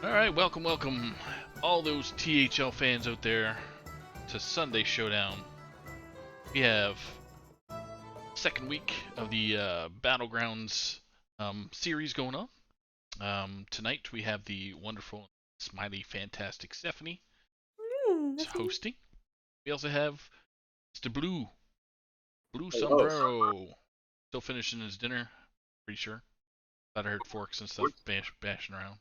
All right, welcome, all those THL fans out there to Sunday Showdown. We have second week of the Battlegrounds series going on. Tonight we have the wonderful, smiley, fantastic Stephanie That's me. hosting. We also have Mr. Blue Hello. Sombrero, still finishing his dinner. Pretty sure. Thought I heard forks and stuff bashing around.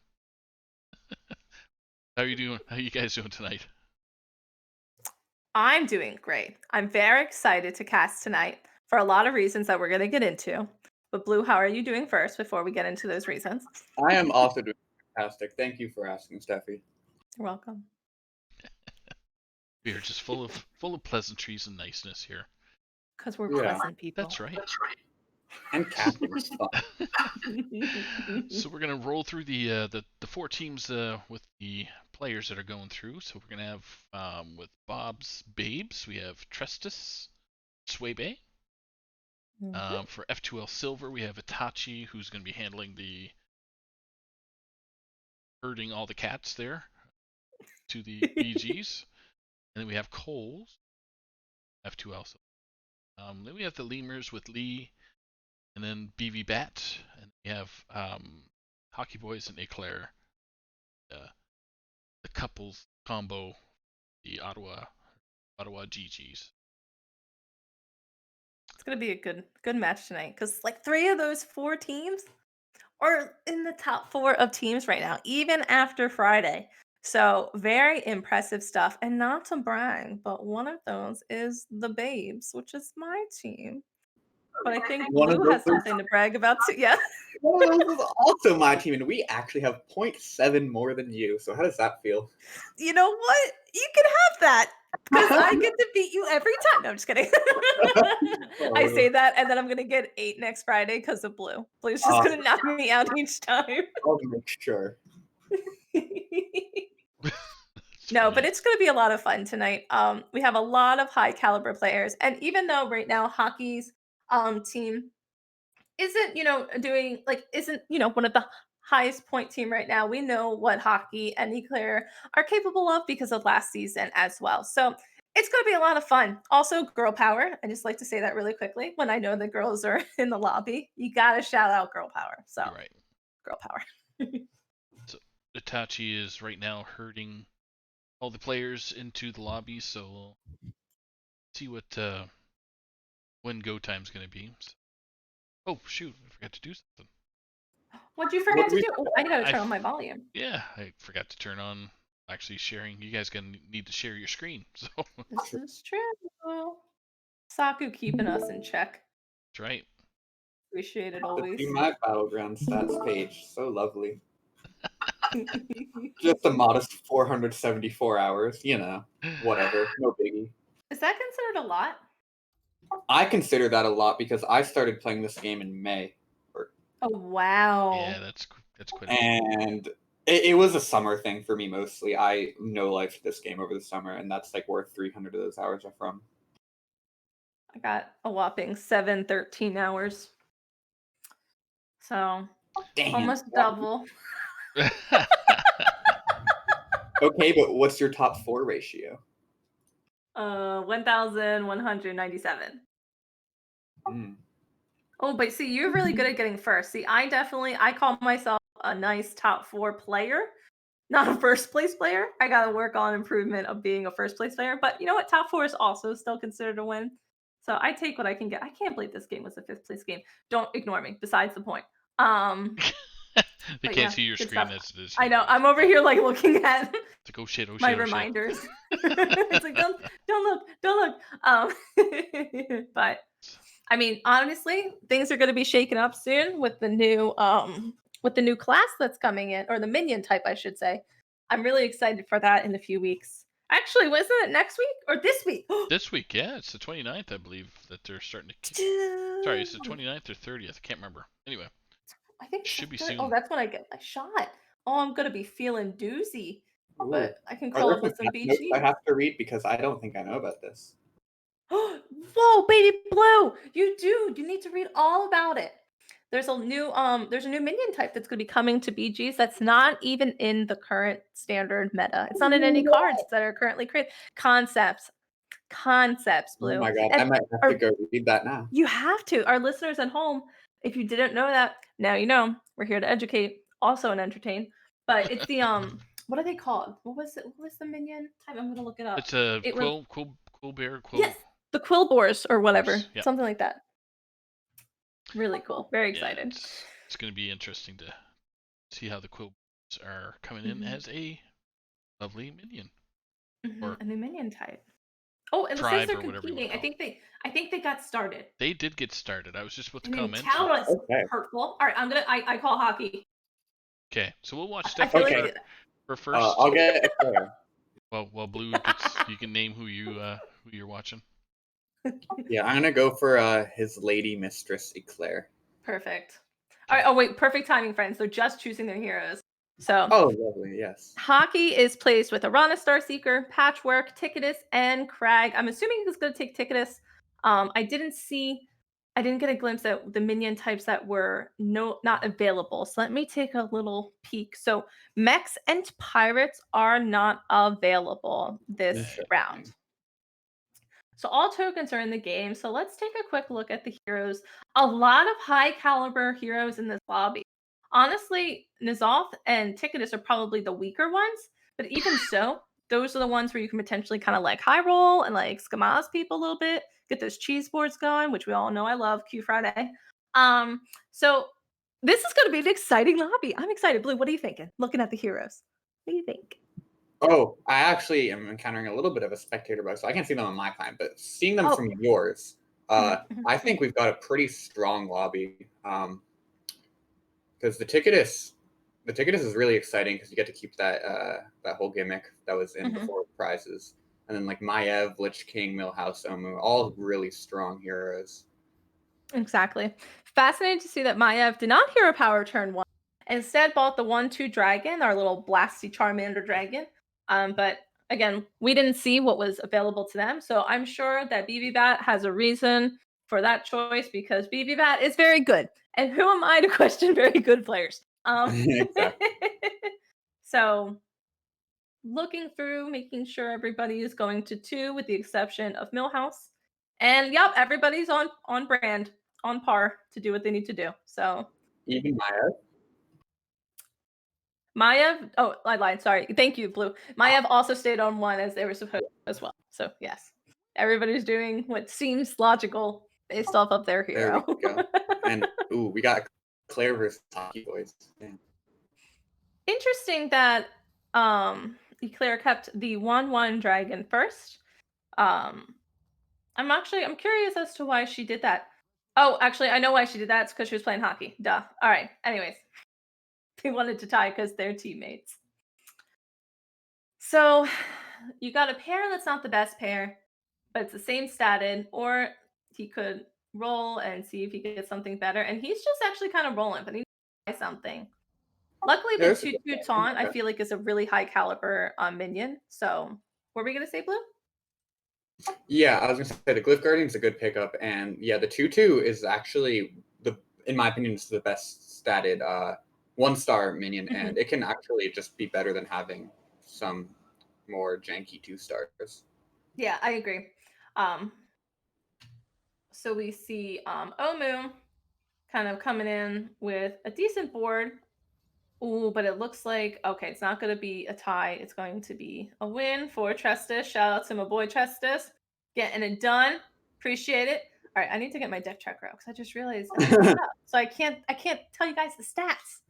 How are you doing? How you guys doing tonight? I'm doing great. I'm very excited to cast tonight for a lot of reasons that we're going to get into. But Blue, how are you doing first before we get into those reasons? I am also doing fantastic. Thank you for asking, Steffi. You're welcome. We are just full of pleasantries and niceness here. Because we're Yeah. pleasant people. That's right. And casting is fun. So we're gonna roll through the four teams with the players that are going through. So we're gonna have with Bob's Babes, we have Trestus, Swebe. For F2L Silver, we have Itachi, who's gonna be handling the herding all the cats there to the BGs. And then we have Coles, F2L Silver. Then we have the Lemurs with Lee, and then BV Bat, and we have Hockey Boys and Eclair. The couples combo, the Ottawa GGs. It's going to be a good match tonight because like 3 of those 4 teams are in the top 4 of teams right now, even after Friday. So very impressive stuff. And not to brag, but one of those is the Babes, which is my team. But I think One of Blue has those, something to brag about too. Yeah. one of those is also my team, and we actually have 0.7 more than you. So how does that feel? You know what? You can have that because I get to beat you every time. No, I'm just kidding. I say that, and then I'm gonna get 8 next Friday because of Blue. Blue's just gonna knock me out each time. I'll make sure. No, but it's gonna be a lot of fun tonight. We have a lot of high caliber players, and even though right now hockey's team isn't, doing like isn't, one of the highest point team right now. We know what hockey and Eclair are capable of because of last season as well. So it's going to be a lot of fun. Also, girl power. I just like to say that really quickly. When I know the girls are in the lobby, you got to shout out girl power. So, You're right. girl power. So Itachi is right now herding all the players into the lobby, so we'll see what when go time's gonna be. So, oh shoot, I forgot to do something. What'd you forget to we- do? Oh, I got to turn on my volume. Yeah, I forgot to turn on actually sharing. You guys gonna need to share your screen. So This is true. Saku keeping us in check. that's right. Appreciate it To always. see my Battleground stats page, so lovely. Just a modest 474 hours. Whatever, no biggie. Is that considered a lot? I consider that a lot because I started playing this game in May. Oh wow. Yeah, that's quite. And it was a summer thing for me mostly. I no life this game over the summer, and that's like where 300 of those hours are from. I got a whopping 13 hours. So Damn. almost double. Okay, but what's your top 4 ratio? 1,197. Mm. Oh, but see, you're really good at getting first. See, I call myself a nice top 4 player, not a first place player. I gotta work on improvement of being a first place player. But you know what? Top 4 is also still considered a win. So I take what I can get. I can't believe this game was a 5th place game. Don't ignore me. Besides the point. They But can't yeah, see your good screen stuff. as it is. I know. I'm over here like looking at It's like, oh shit, my oh shit. reminders. It's like don't look. But I mean, honestly, things are going to be shaken up soon with the new class that's coming in, or the minion type, I should say. I'm really excited for that in a few weeks. Actually, wasn't it next week or this week? This week, yeah, it's the 29th, I believe, that they're starting to. Sorry, it's the 29th or 30th. I can't remember. Anyway, I think should be Oh, soon. that's when I get my shot. Oh, I'm gonna be feeling doozy, Ooh. but I can Are call there up with some some notes I BG. have to read because I don't think I know about this. Whoa, baby blue! You do. You need to read all about it. there's a new minion type that's going to be coming to BGs that's not even in the current standard meta. It's not in any cards that are currently created. Concepts, Oh Blue. my god, I And might have to go read that now. you have to. Our listeners at home, if you didn't know that, now you know. We're here to educate, also and entertain. But it's the what are they called? What was it? What was the minion type? I'm gonna look it up. It's a It was quill bear, yes, the quill boars or whatever, yeah. something like that. Really cool. Very Yeah, excited. it's going to be interesting to see how the quills are coming in as a lovely minion or A new minion type. Oh, and it says tribe they're or whatever you want competing. to call it. I think they got started. They did get started. I was just about to And then comment. Talus Okay. hurtful. All right, I call hockey. Okay, so we'll watch I feel Stephanie like for first. I'll get a Claire. Well, Blue gets, you can name who you're watching. Yeah, I'm gonna go for his lady mistress Eclair. perfect. All right. Oh wait, perfect timing, friends. They're just choosing their heroes. So Oh, lovely, yes. hockey is placed with Arana Starseeker, Patchwork, Ticketus, and Crag. I'm assuming he's going to take Ticketus. I didn't get a glimpse at the minion types that were not available. So let me take a little peek. So mechs and pirates are not available this Interesting. round. So all tokens are in the game. So let's take a quick look at the heroes. A lot of high caliber heroes in this lobby. Honestly, N'Zoth and Ticketus are probably the weaker ones, but even so, those are the ones where you can potentially kind of like high roll and like skamaz people a little bit, get those cheese boards going, which we all know I love. Q Friday. So this is going to be an exciting lobby. I'm excited. Blue, what are you thinking? Looking at the heroes, what do you think? Oh, I actually am encountering a little bit of a spectator bug, so I can't see them on my clan, but seeing them from yours, I think we've got a pretty strong lobby. Because the Ticketus is really exciting because you get to keep that that whole gimmick that was in before with prizes, and then like Maiev, Lich King, Millhouse, Omu, all really strong heroes. Exactly. Fascinating to see that Maiev did not hero power turn 1. Instead bought the 1/2 dragon, our little blasty Charmander dragon. But again, we didn't see what was available to them. So I'm sure that BBBat has a reason for that choice because BBBat is very good. And who am I to question very good players? Exactly. So looking through, making sure everybody is going to 2 with the exception of Millhouse. And yep, everybody's on brand, on par to do what they need to do. So Even Maiev. Maiev, oh, I lied. Sorry. Thank you, Blue. Maiev also stayed on 1 as they were supposed to as well. So yes, everybody's doing what seems logical based off of their hero. There we go. And ooh, we got Claire versus Hockey Boys. Damn. Interesting that Eclair kept the 1/1 dragon first. I'm curious as to why she did that. Oh, actually, I know why she did that. It's because she was playing hockey. Duh. All right. Anyways, they wanted to tie because they're teammates. So you got a pair that's not the best pair, but it's the same statted, or he could roll and see if he could get something better. And he's just actually kind of rolling, but he needs to try something. Luckily, the There's a good 2/2 point. taunt, I Okay. feel like, is a really high caliber minion. So, what were we going to say, Blue? Yeah, I was gonna say the Glyph Guardian's a good pickup, and yeah, the 2/2 is actually in my opinion, it's the best statted 1-star minion, and it can actually just be better than having some more janky 2-stars. Yeah, I agree. So we see Omu kind of coming in with a decent board. Ooh, but it looks like, okay, it's not going to be a tie. It's going to be a win for Trestus. Shout out to my boy Trestus. Getting it done. Appreciate it. All right, I need to get my deck tracker out because I just realized I messed up. So I can't tell you guys the stats.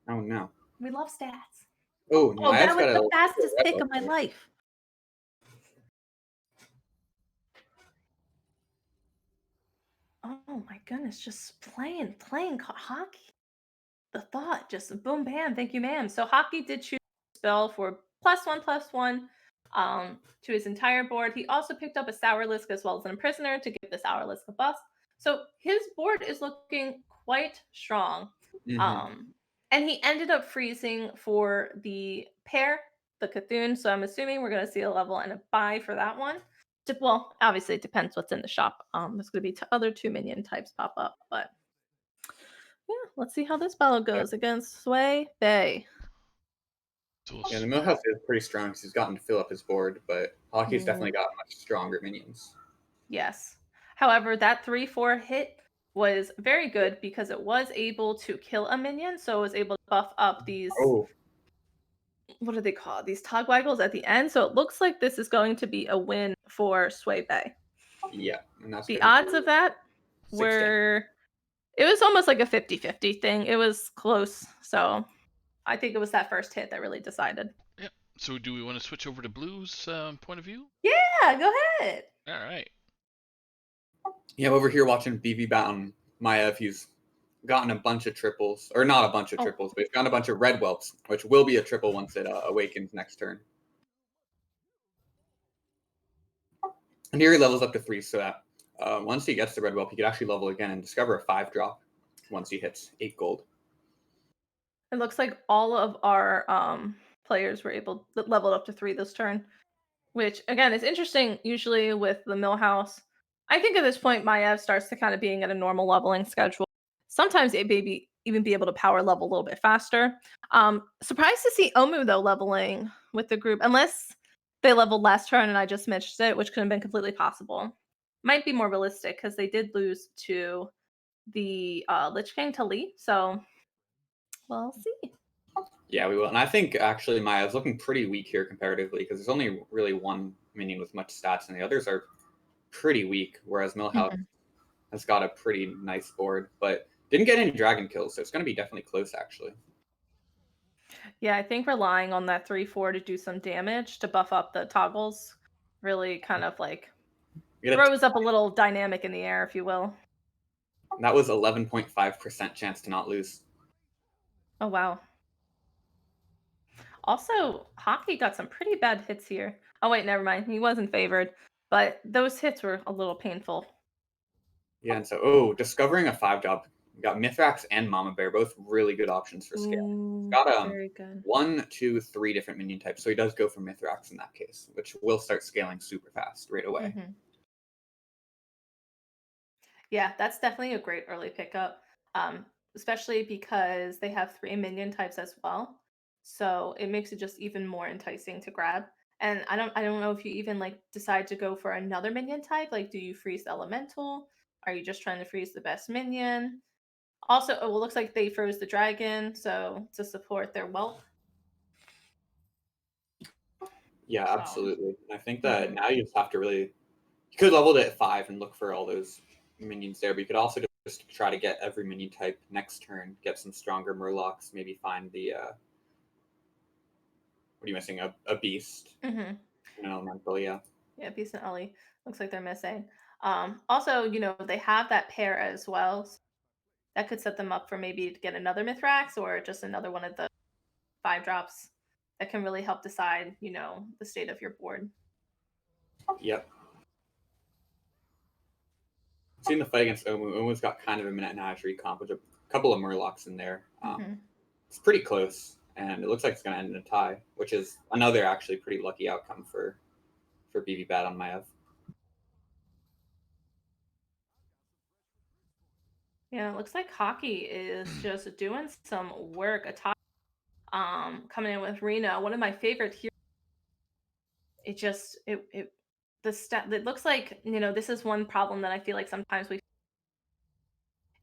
Oh no. We love stats. Oh, Oh, that Maya's was got the a fastest red pick up of my there. life. Oh my goodness, just playing hockey. The thought, just boom, bam, thank you, ma'am. So hockey did choose spell for +1/+1 to his entire board. He also picked up a Sourlisk as well as an Imprisoner to give the Sourlisk a buff. So his board is looking quite strong. And he ended up freezing for the pair, the Cthulhu. So I'm assuming we're going to see a level and a buy for that one. Well, obviously it depends what's in the shop. There's going to be other 2 minion types pop up, but Yeah, let's see how this battle goes against Sway Bay. So Yeah, the Millhouse is pretty strong because he's gotten to fill up his board, but Hockey's definitely got much stronger minions. Yes. However, that 3/4 hit was very good because it was able to kill a minion, so it was able to buff up these, Oh, what are they called? These Togwaggles at the end. So it looks like this is going to be a win for Sway Bay. yeah, and that's The going to odds be of that 6 damage. were, it was almost like a 50-50 thing. It was close. So I think it was that first hit that really decided. yeah. So do we want to switch over to Blue's point of view? Yeah, go ahead. All right. Yeah, I'm over here watching BB Bound Maev. He's gotten a bunch of triples, or not a bunch of Oh. triples, but he's gotten a bunch of red whelps, which will be a triple once it awakens next turn. And here he levels up to 3, so that once he gets the red whelp, he could actually level again and discover a 5-drop once he hits 8 gold. It looks like all of our players were able leveled up to 3 this turn, which again is interesting. Usually with the Millhouse, I think at this point Maev starts to kind of being at a normal leveling schedule. Sometimes it may even be able to power level a little bit faster. Surprised to see Omu though leveling with the group, unless they leveled last turn and I just missed it, which could have been completely possible. Might be more realistic because they did lose to the Lich King to Lee, so we'll see. Yeah, we will. And I think actually Maya's looking pretty weak here comparatively because there's only really one minion with much stats, and the others are pretty weak, whereas Millhouse has got a pretty nice board, but didn't get any dragon kills, so it's going to be definitely close, actually. Yeah, I think relying on that 3/4 to do some damage to buff up the toggles really kind of like throws up a little dynamic in the air, if you will. That was 11.5% chance to not lose. Oh, wow. Also, Hockey got some pretty bad hits here. Oh, wait, never mind. He wasn't favored, but those hits were a little painful. Yeah, and so, discovering a 5-drop. We got Mithrax and Mama Bear, both really good options for scale. He's Ooh, got very good. 1, 2, 3 different minion types, so he does go for Mithrax in that case, which will start scaling super fast right away. Yeah, that's definitely a great early pickup, especially because they have 3 minion types as well. So it makes it just even more enticing to grab. And I don't know if you even like decide to go for another minion type. Like, do you freeze the elemental? Are you just trying to freeze the best minion? Also, oh, it looks like they froze the dragon, so to support their wealth. Yeah, So, absolutely. And I think that now you just have to really. You could level it at 5 and look for all those minions there, but you could also just try to get every minion type next turn, get some stronger Murlocs, maybe find the. What are you missing? A beast. mhm. An elemental, yeah. Yeah, Beast and Ellie looks like they're missing. Also, they have that pair as well. So that could set them up for maybe to get another Mithrax or just another one of the 5-drops that can really help decide, the state of your board. Yep. Seeing the fight against Omu, Omu's got kind of a menagerie comp with a couple of Murlocs in there. It's pretty close, and it looks like it's going to end in a tie, which is another actually pretty lucky outcome for BB Bat on Maev. Yeah, it looks like Hockey is just doing some work. Coming in with Reno, one of my favorite heroes. It just it the stat. It looks like this is one problem that I feel like sometimes we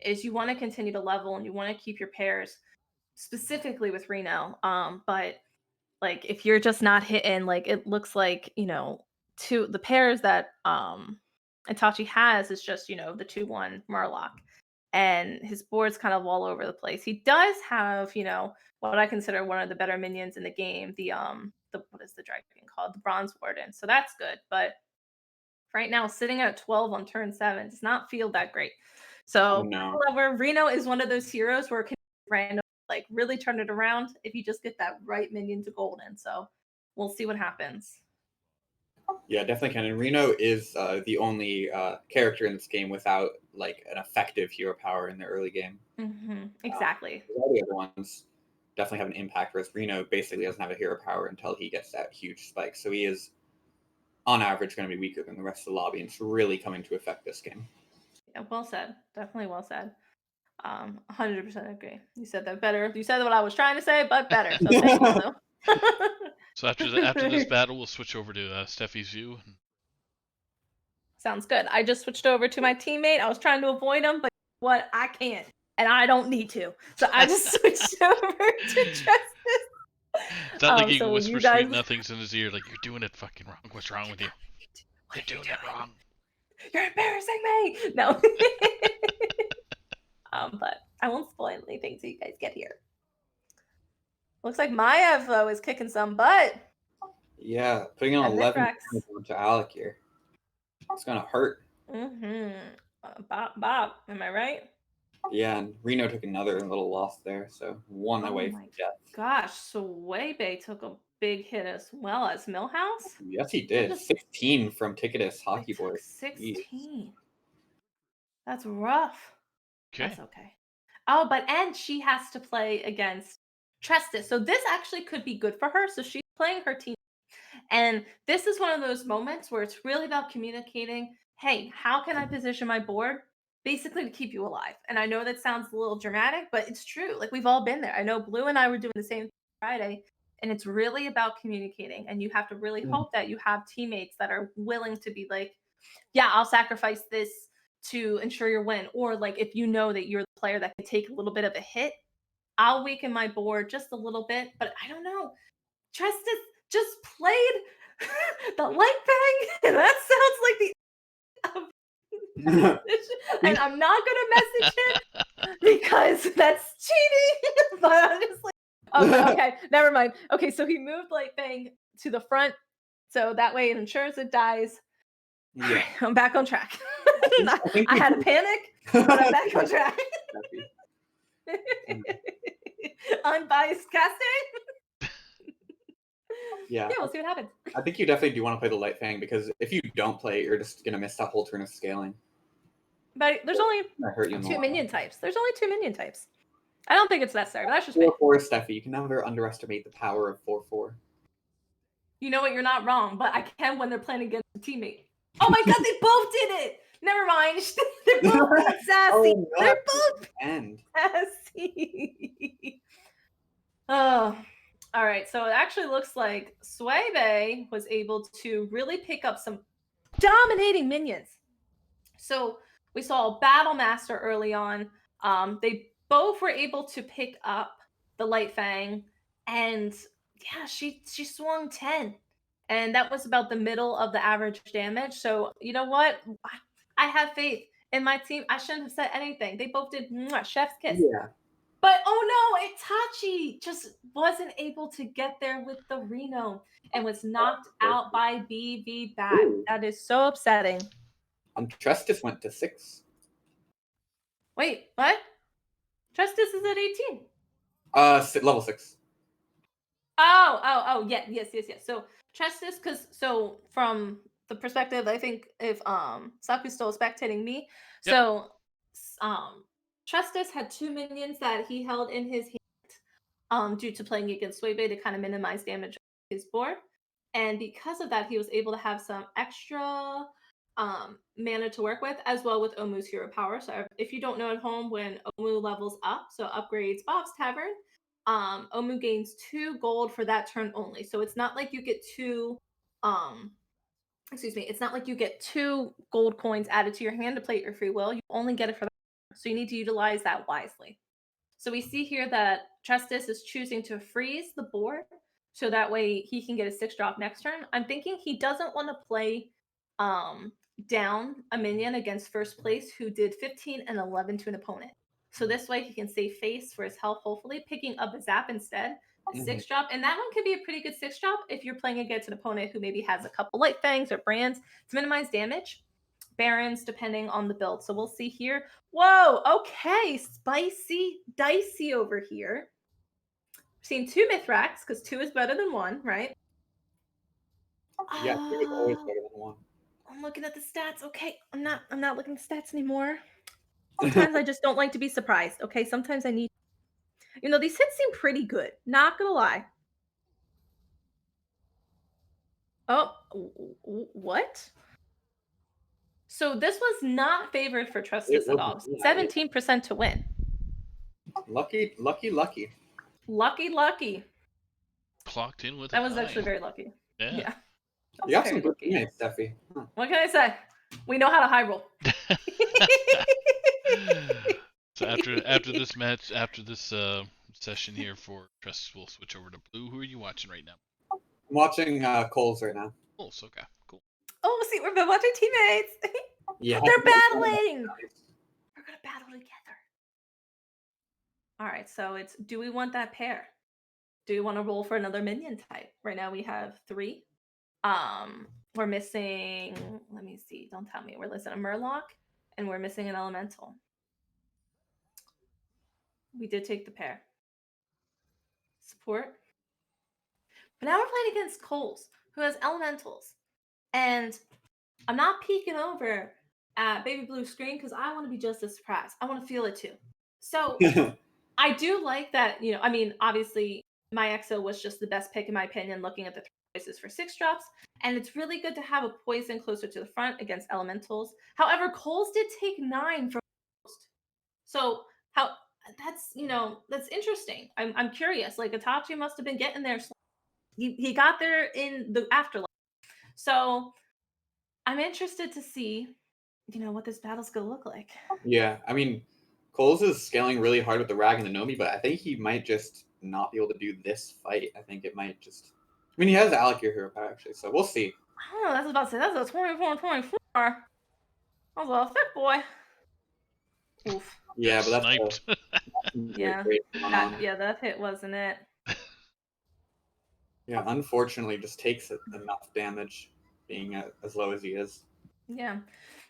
is you want to continue to level and you want to keep your pairs specifically with Reno. But like if you're just not hitting, like it looks like, two the pairs that Itachi has is just, the 2/1 Murloc. And his board's kind of all over the place. He does have, what I consider one of the better minions in the game, the what is the dragon called? The Bronze Warden. So that's good. But right now, sitting at 12 on turn 7 does not feel that great. So, No. however, Reno is one of those heroes where it can random like really turn it around if you just get that right minion to golden. So we'll see what happens. Yeah, definitely can. And Reno is the only character in this game without like an effective hero power in the early game. Exactly. All the other ones definitely have an impact, whereas Reno basically doesn't have a hero power until he gets that huge spike. So he is, on average, going to be weaker than the rest of the lobby, and it's really coming to affect this game. Yeah, well said. Definitely well said. 100% agree. You said that better. You said what I was trying to say, but better. So thank you, Blue. So after this battle, we'll switch over to Steffi's view. Sounds good. I just switched over to my teammate. I was trying to avoid him, but what? I can't. And I don't need to. So I just switched over to Justice. It's not like you So whisper you guys... sweet nothings in his ear, like, you're doing it fucking wrong. What's wrong with you? You're doing it wrong. You're embarrassing me. No. But I won't spoil anything until you guys get here. Looks like Maev, though, is kicking some butt. Yeah, putting on And 11 Mithrax. points to Alec here. It's going to hurt. Bob, am I right? Yeah, and Reno took another little loss there, so one away from death. Gosh, Swebe took a big hit as well as Millhouse? Yes, he did. 16 from Ticketus Hockey Board. 16. Jeez. That's rough. Okay. That's okay. Oh, and she has to play against Trestis. So this actually could be good for her. So she's playing her team. And this is one of those moments where it's really about communicating. Hey, how can I position my board basically to keep you alive? And I know that sounds a little dramatic, but it's true. Like, we've all been there. I know Blue and I were doing the same thing Friday, and it's really about communicating. And you have to really hope that you have teammates that are willing to be like, yeah, I'll sacrifice this to ensure your win. Or like, if you know that you're the player that can take a little bit of a hit, I'll weaken my board just a little bit. But I don't know. Trestis just played the light bang, and that sounds like and I'm not gonna message him because that's cheating. But I'm just like, okay, never mind. Okay, so he moved light bang to the front, so that way it ensures it dies. Yeah, I'm back on track. I had a panic, but I'm back on track. Unbiased casting. Yeah, we'll see what happens. I think you definitely do want to play the Light Fang, because if you don't play it, you're just going to miss that whole turn of scaling. But there's only two minion types. There's only 2 minion types. I don't think it's necessary, but that's just 4/4, Steffi. You can never underestimate the power of 4/4. You know what? You're not wrong, but I can when they're playing against a teammate. Oh my god, they both did it! Never mind. They're both being sassy. Oh, no, they're both sassy. Oh. All right, so it actually looks like Swebe was able to really pick up some dominating minions. So we saw Battle Master early on. They both were able to pick up the Light Fang, and yeah, she swung 10, and that was about the middle of the average damage. So you know what? I have faith in my team. I shouldn't have said anything. They both did chef's kiss. Yeah. But oh no, Itachi just wasn't able to get there with the Reno and was knocked out by BB Bat. That is so upsetting. Trestis went to 6. Wait, what? Trestis is at 18. Level 6. Oh, yes. So Trestis, so from the perspective, I think if Saku's still spectating me, so Trestis had 2 minions that he held in his hand due to playing against Swebe to kind of minimize damage on his board. And because of that, he was able to have some extra mana to work with, as well with Omu's hero power. So if you don't know at home, when Omu levels up, so upgrades Bob's Tavern, Omu gains 2 gold for that turn only. So it's not like you get 2 it's not like you get 2 gold coins added to your hand to play at your free will. You only get it for that. So you need to utilize that wisely. So we see here that Trestis is choosing to freeze the board, so that way he can get a 6-drop next turn. I'm thinking he doesn't want to play down a minion against first place who did 15 and 11 to an opponent. So this way he can save face for his health, hopefully picking up a zap instead. A 6-drop, and that one could be a pretty good 6-drop if you're playing against an opponent who maybe has a couple light fangs or brands to minimize damage. Barons, depending on the build. So we'll see here. Whoa, okay, spicy, dicey over here. We've seen 2 Mithrax, because 2 is better than 1, right? Yeah, 2 is always better than 1. I'm looking at the stats. Okay, I'm not looking at the stats anymore. Sometimes I just don't like to be surprised. Okay, sometimes I need. These hits seem pretty good. Not gonna lie. Oh, what? So this was not favored for Trestis at all. 17% to win. Lucky. Lucky. Clocked in with That a was 9. actually very lucky. Yeah. That You was got some very good lucky. teammates, Steffi. Huh. What can I say? We know how to high roll. So after this match, after this session here for Trust, we'll switch over to Blue. Who are you watching right now? I'm watching Coles right now. Coles, okay, cool. Oh, see, we've been watching teammates. Yeah. They're battling. We're gonna battle together. All right, so it's do we want that pair? Do we want to roll for another minion type? Right now we have 3. We're missing. Let me see. Don't tell me. We're missing a Murloc, and we're missing an Elemental. We did take the pair. Support. But now we're playing against Coles, who has Elementals, and I'm not peeking over at Baby Blue's screen because I want to be just as surprised. I want to feel it too. So I do like that, I mean, obviously, my EXO was just the best pick, in my opinion, looking at the 3 choices for 6 drops. And it's really good to have a poison closer to the front against elementals. However, Coles did take 9 from Ghost. So that's interesting. I'm curious. Like Itachi must have been getting there. He got there in the afterlife. So I'm interested to see, what this battle's gonna look like. Yeah, I mean, Coles is scaling really hard with the Rag and the Nomi, but I think he might just not be able to do this fight. I think it might just. I mean, he has Alec your hero power actually, so we'll see. I don't know. That's about to say that's a 24. That was a thick boy. Oof. Yeah, but that's sniped. Yeah. That hit wasn't it. Yeah, unfortunately, just takes enough damage, being as low as he is. Yeah.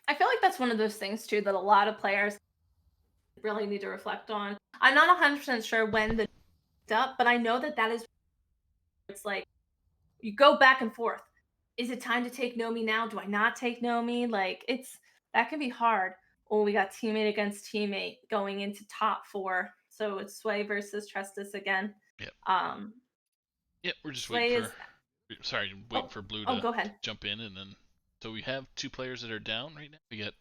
I feel like that's one of those things too that a lot of players really need to reflect on. I'm not 100% sure when the up, but I know that is. It's like you go back and forth. Is it time to take Nomi now? Do I not take Nomi? Like that can be hard. Oh, we got teammate against teammate going into top 4. So it's Sway versus Trestus again. Yep. Um Yep, we're just Sway waiting for Blue to go ahead. jump in, and then so we have 2 players that are down right now. We got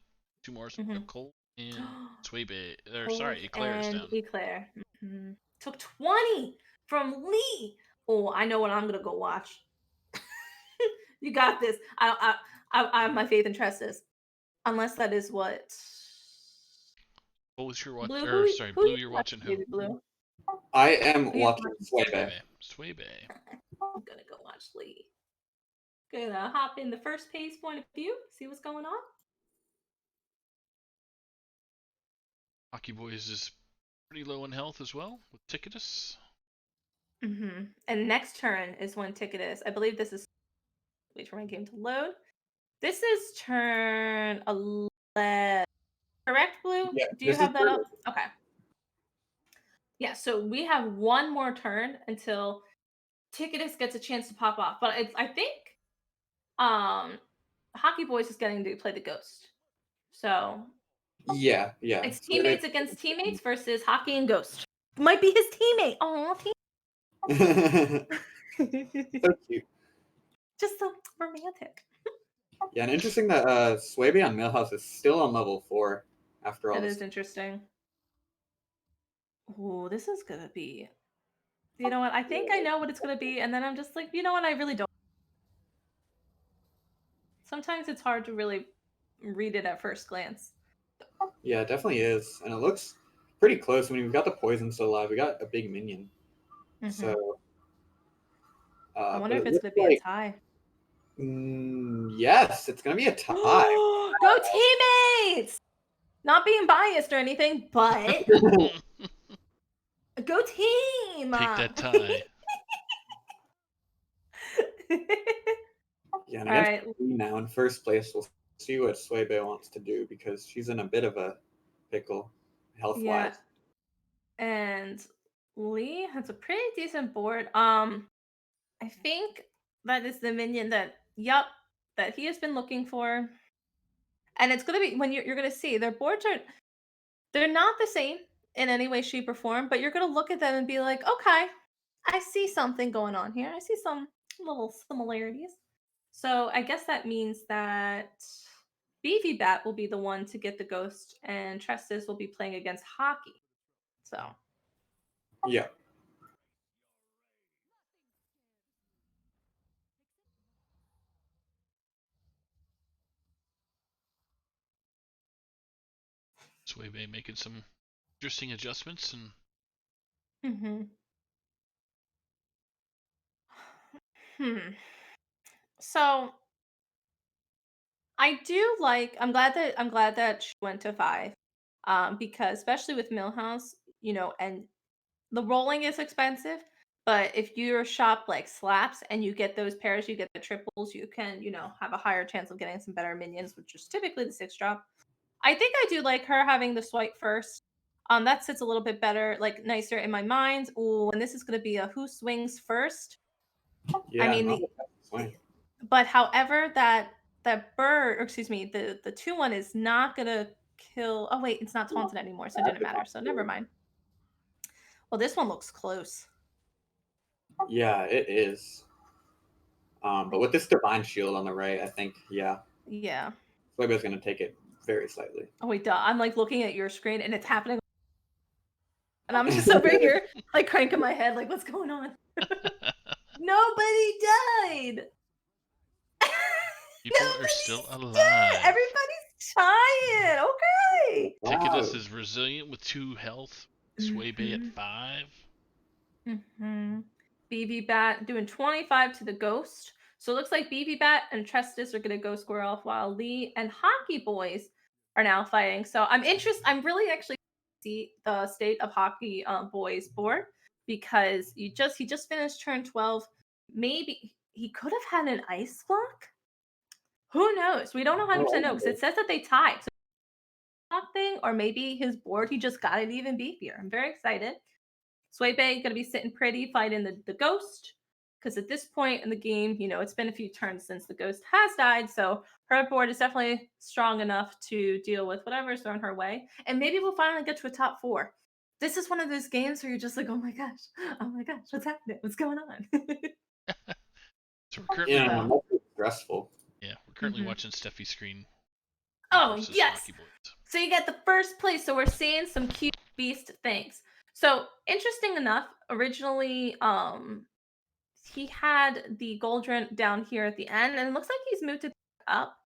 2 more. So we have Cole and Swaybe. Eclair is down. Eclair. Took 20 from Lee. Oh, I know what I'm gonna go watch. You got this. I have my faith in Trestus. Unless that is what. What was your Blue, Blue, you're watching who? Blue. I am watching Swaybe. I'm gonna go watch Lee. Gonna hop in the first page point of view, see what's going on. Hockey Boys is pretty low in health as well with Ticketus. And next turn is when Ticketus. I believe this is. Wait for my game to load. This is turn 11. Correct, Blue? Yeah, do you have that up? Okay. Yeah, so we have one more turn until Ticketus gets a chance to pop off. But I think Hockey Boys is getting to play the Ghost. So yeah. It's teammates against teammates versus Hockey and Ghost. Might be his teammate. Oh, so cute. Just so romantic. Yeah, and interesting that Swaybe on Millhouse is still on level 4 after all. That is interesting. Oh, this is gonna be. You know what? I think I know what it's gonna be, and then I'm just like, you know what? I really don't. Sometimes it's hard to really read it at first glance. Yeah, it definitely is, and it looks pretty close. I mean, we've got the poison still alive. We got a big minion, so. I wonder if it's gonna be a tie. Yes, it's gonna be a tie. Go teammates! Not being biased or anything, but go team! Take that tie. Yeah, and against now in first place, we'll see what Swaybe wants to do because she's in a bit of a pickle, health-wise. Yeah. And Lee has a pretty decent board. I think that is the minion that he has been looking for. And it's gonna be when you're gonna see their boards they're not the same in any way, shape, or form, but you're gonna look at them and be like, okay, I see something going on here. I see some little similarities. So I guess that means that Beefy Bat will be the one to get the ghost, and Trestus will be playing against Hockey. So Yeah. Sway Bay making some interesting adjustments and Hmm. Hmm. So I do like. I'm glad that she went to 5, because especially with Millhouse, and the rolling is expensive. But if your shop like slaps and you get those pairs, you get the triples, you can have a higher chance of getting some better minions, which is typically the 6 drop. I think I do like her having the swipe first. That sits a little bit better, like nicer in my mind. Oh, and this is going to be a who swings first. I Yeah, mean, not a bad swing. but however, that bird, or excuse me, the 2-1 is not gonna kill. Oh wait, it's not taunted anymore, so it didn't matter. So never mind. Well, this one looks close. Yeah, it is. But with this divine shield on the right, I think Yeah. Swiba's gonna take it very slightly. Oh wait, duh. I'm like looking at your screen and it's happening, and I'm just over here like cranking my head, like what's going on? Nobody died. people are Nobody's still dead. alive. Everybody's trying. Okay. Ticketus Wow. is resilient with 2 health. Sway Bay at 5. Mm-hmm. BB Bat doing 25 to the Ghost. So it looks like BB Bat and Trestus are going to go square off, while Lee and Hockey Boys are now fighting. So I'm really actually see the state of Hockey Boys board, because he just finished turn 12. Maybe he could have had an ice block. Who knows? We don't know 100% know, because it says that they tied. So thing, or maybe his board, he just got it even beefier. I'm very excited. Sway Bay gonna be sitting pretty, fighting the ghost. Because at this point in the game, it's been a few turns since the ghost has died, so her board is definitely strong enough to deal with whatever's thrown her way. And maybe we'll finally get to a top 4. This is one of those games where you're just like, oh my gosh, what's happening? What's going on? So we're currently Yeah, So, that's stressful. we're currently mhm. watching Steffi's screen Oh versus yes. Hockey Boys. So you get the first place. So we're seeing some cute beast things. So interesting enough, originally, he had the Goldrent down here at the end, and it looks like he's moved it up.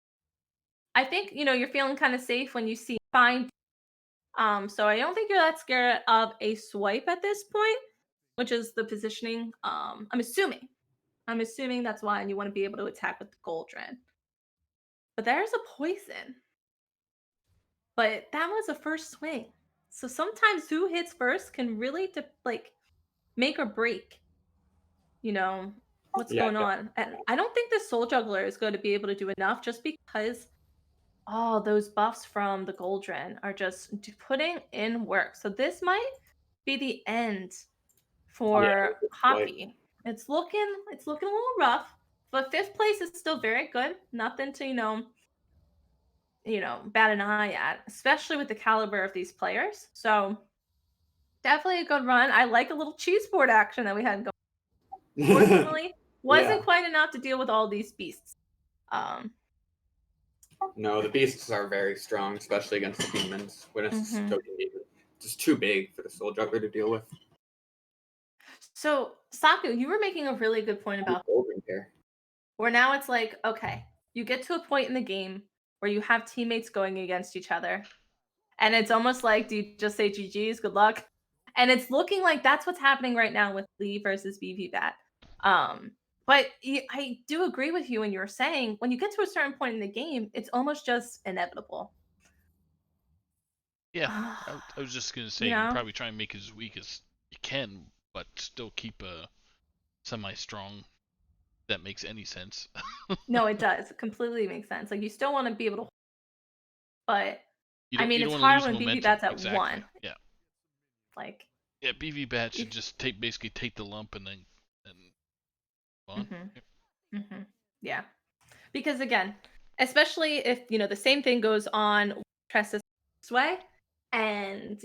I think you're feeling kind of safe when you see fine. So I don't think you're that scared of a swipe at this point, which is the positioning. I'm assuming. I'm assuming that's why, and you want to be able to attack with the Goldrent. But there's a poison. But that was a first swing. So sometimes who hits first can really make or break, you know, what's Yeah, going on. And I don't think the Soul Juggler is going to be able to do enough, just because all those buffs from the Goldren are just putting in work. So this might be the end yeah, for like Hockey. It's looking a little rough, but 5th place is still very good. Nothing to bat an eye at, especially with the caliber of these players. So definitely a good run. I like a little cheese board action that we had going. Unfortunately, yeah. wasn't quite enough to deal with all these beasts. Um, No, the beasts are very strong, especially against the demons. When it's mhm. token demon, it's just too big for the soul juggler to deal with. So, Saku, you were making a really good point about Golden here. where now it's like, okay, you get to a point in the game where you have teammates going against each other, and it's almost like, do you just say GG's, good luck? And it's looking like that's what's happening right now with Lee versus BV Bat. Um, but I do agree with you when you're saying when you get to a certain point in the game, it's almost just inevitable. Yeah, I was just gonna say You you know? probably try and make it as weak as you can, but still keep a semi-strong. That makes any sense. No, it does. It completely makes sense. Like you still want to be able to, but You I don't mean, you it's don't want to hard lose when BB momentum. Bat's at Exactly. 1. Yeah. Like, Yeah, BV Bat should if, just basically take the lump and then on. hmm yeah. Because again, especially if the same thing goes on with Tressa's way, and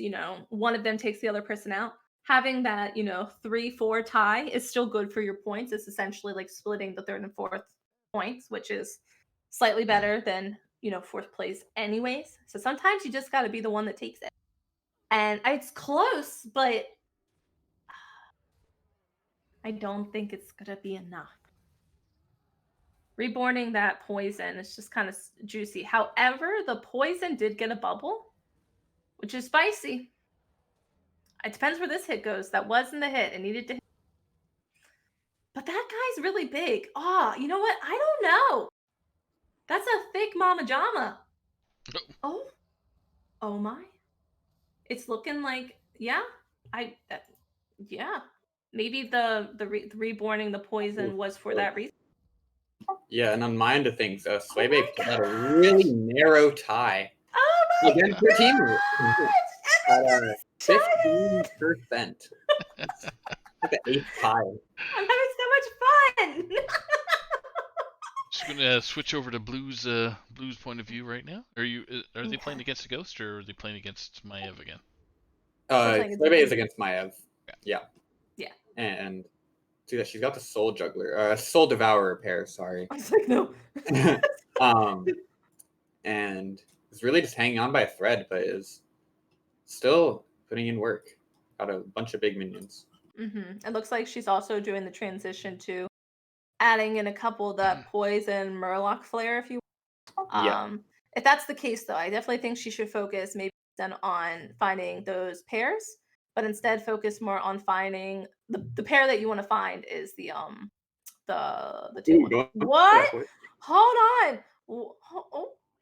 one of them takes the other person out, having that 3-4 tie is still good for your points. It's essentially like splitting the 3rd and 4th points, which is slightly better than 4th place anyways. So sometimes you just got to be the one that takes it, and it's close, but I don't think it's gonna be enough. Reborning that poison is just kind of juicy. However, the poison did get a bubble, which is spicy. It depends where this hit goes. That wasn't the hit. It needed to hit. But that guy's really big. Ah, you know what? I don't know. That's a thick mama jama. Oh, oh my. It's looking like, yeah. Yeah. Maybe the reborning the poison was for that reason. Yeah, and on my end of things, Oh Swebe my had a gosh! really narrow tie Oh my against her teammate gosh! at Everybody's 15%. Like the eighth tie. I'm having so much fun. Just gonna switch over to Blue's point of view right now. Are they playing Okay. against a ghost or are they playing against Maev again? They're playing Swebe is against Maev. Yeah. Yeah. And see that she's got the Soul Juggler, Soul Devourer pair, sorry. I was like, no. And is really just hanging on by a thread, but is still putting in work. Got a bunch of big minions. It looks like she's also doing the transition to adding in a couple of that poison Murloc flare, if you Yeah. if that's the case though, I definitely think she should focus maybe then on finding those pairs, but instead focus more on finding the pair that you want to find is the two one. What? Hold on.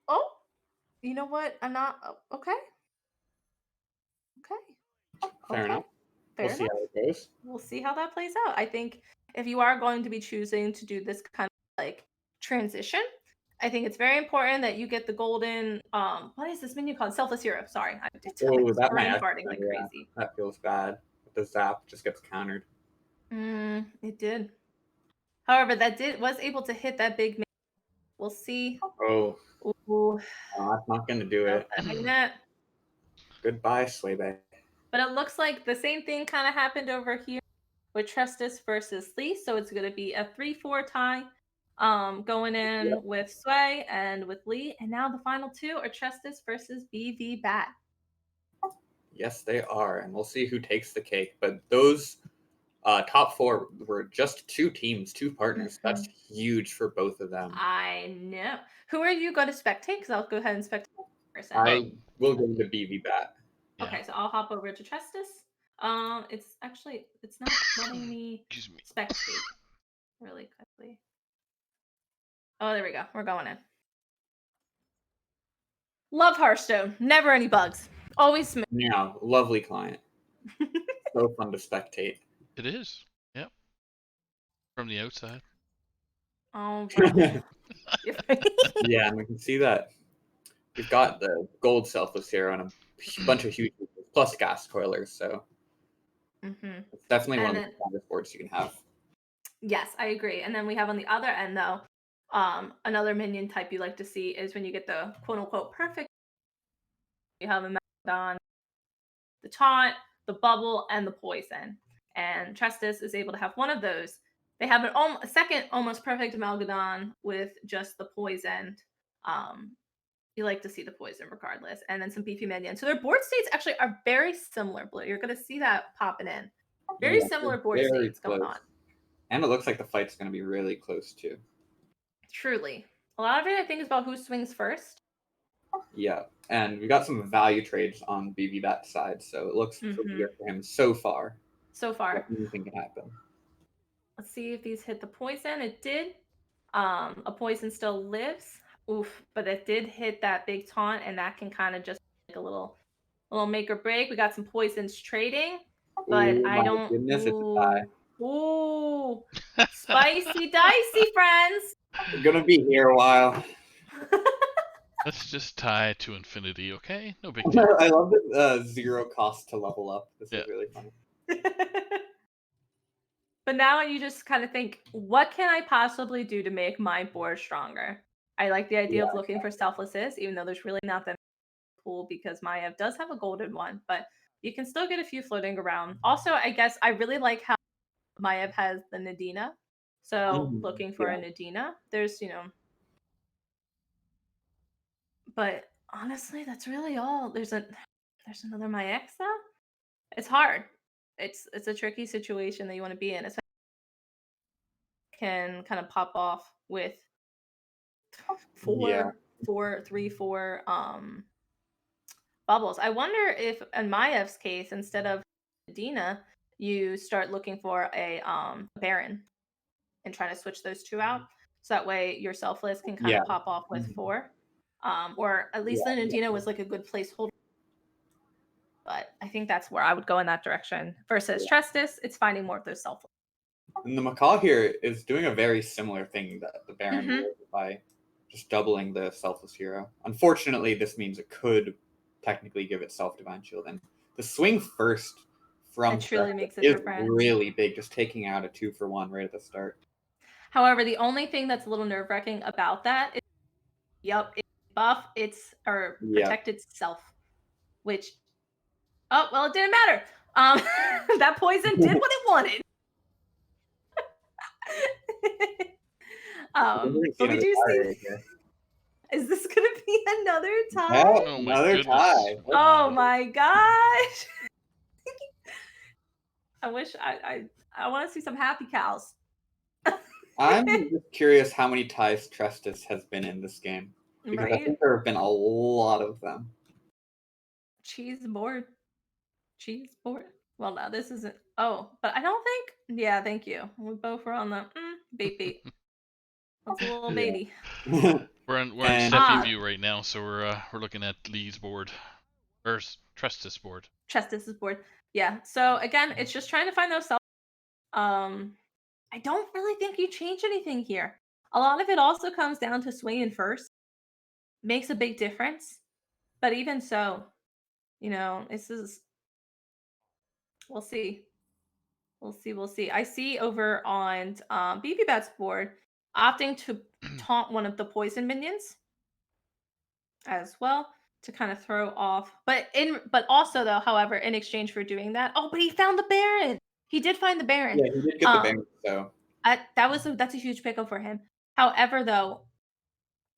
Oh, you know what? I'm not okay. Okay. Fair enough. Fair We'll see enough. how it goes. We'll see how that plays out. I think if you are going to be choosing to do this kind of like transition, I think it's very important that you get the golden what is this menu called? Selfless Hero. Sorry. I'm That brain might farting like yeah, crazy. that feels bad. The zap just gets countered. It did. However, that was able to hit that big. We'll see. Oh, Ooh, that's not gonna do it. Goodbye, Swebe. But it looks like the same thing kind of happened over here with Trestus versus Lee. So it's going to be a 3-4 tie going in with Sway and with Lee. And now the final two are Trestus versus BV Bat. Yes, they are. And we'll see who takes the cake. But those top four were just two teams, two partners. That's huge for both of them. I know. Who are you going to spectate? Because I'll go ahead and spectate person. I will go to BV Bat. Yeah. Okay, so I'll hop over to Trestus. It's not letting me spectate really quickly. Oh, there we go. We're going in. Love Hearthstone. Never any bugs. Always smooth. Yeah, lovely client. So fun to spectate. It is. Yep. From the outside. Oh, yeah, and we can see that we've got the gold Selfless Hero and a bunch of huge plus gas coilers, so it's definitely one of the strongest boards you can have. Yes, I agree. And then we have on the other end though, another minion type you like to see is when you get the quote unquote perfect. You have a Megalodon, the taunt, the bubble, and the poison. And Trestus is able to have one of those. They have a second almost perfect Amalgadon with just the poison. You like to see the poison regardless, and then some beefy minions. So their board states actually are very similar, Blue. You're going to see that popping in. Very similar board states going on. And it looks like the fight's going to be really close too. Truly. A lot of it, I think, is about who swings first. Yeah, and we got some value trades on BB Bat's side, so it looks pretty good for him so far. So far. Anything can happen. Let's see if these hit the poison. It did. A poison still lives. Oof, but it did hit that big taunt, and that can kind of just like a little make or break. We got some poisons trading, but I don't. Goodness, it's a tie. Ooh, spicy dicey, friends. We're gonna be here a while. Let's just tie to infinity, okay? No big deal. I love the 0 cost to level up. This is really fun. But now you just kind of think, what can I possibly do to make my board stronger? I like the idea of looking for selflesses, even though there's really not that cool because Maev does have a golden one, but you can still get a few floating around. Also, I guess I really like how Maev has the Nadina. So looking for a Nadina, there's, but honestly, that's really all. There's another Maexa. It's hard. It's a tricky situation that you want to be in, especially can kind of pop off with Yeah. 4 bubbles. I wonder if in Mayev's case, instead of Dina, you start looking for a Baron and try to switch those two out. So that way your selfless can kind Yeah. of pop off with 4. Or at least then Dina was like a good placeholder. But I think that's where I would go in that direction. Versus Trestus, it's finding more of those selfless. And the Macaw here is doing a very similar thing that the Baron Mhm. did by just doubling the selfless hero. Unfortunately, this means it could technically give itself Divine Shield. And the swing first from It truly Trestus makes a is difference. really big, just taking out a 2-for-1 right at the start. However, the only thing that's a little nerve-wracking about that is, it's buff, it's or Yeah. protected self, which it didn't matter. That poison did what it wanted. But we do see. Right here. Is this gonna be another tie? Yeah, Oh my another goodness. tie. Oh my gosh! I wish I want to see some happy cows. I'm just curious how many ties Trestus has been in this game. Because I Right? think there have been a lot of them. Cheese board. Well, no, this isn't. Oh, but I don't think. Yeah, thank you. We both were on the bait. That's a little Yeah. baity. We're in And- Steffi view right now, so we're looking at Lee's board. Or Trestus board. Trestus's board. Yeah. So again, it's just trying to find those self. I don't really think you change anything here. A lot of it also comes down to swinging first. Makes a big difference. But even so, this is. We'll see. We'll see. I see over on BB board opting to taunt one of the poison minions as well to kind of throw off. But also though, however, in exchange for doing that, but he found the Baron. He did find the Baron. Yeah, he did get the Baron, so that's a huge pickup for him. However, though,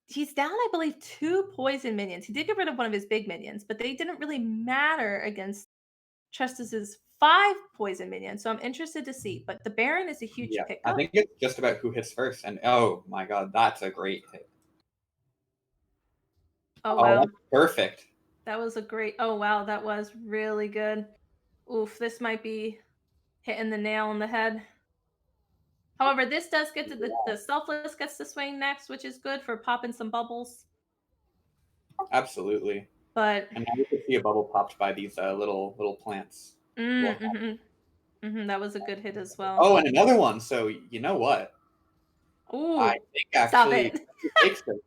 he's down, I believe, 2 poison minions. He did get rid of one of his big minions, but they didn't really matter against Trestus's 5 poison minions. So I'm interested to see. But the Baron is a huge pickup. I think it's just about who hits first. And oh my god, that's a great hit. Oh wow. That's perfect. That was a great. Oh wow, that was really good. Oof, this might be hitting the nail on the head. However, this does get to the selfless gets to swing next, which is good for popping some bubbles. Absolutely. But and now you can see a bubble popped by these little plants. That was a good hit as well. Oh, and another one. So you know what? Ooh, I think actually it takes it.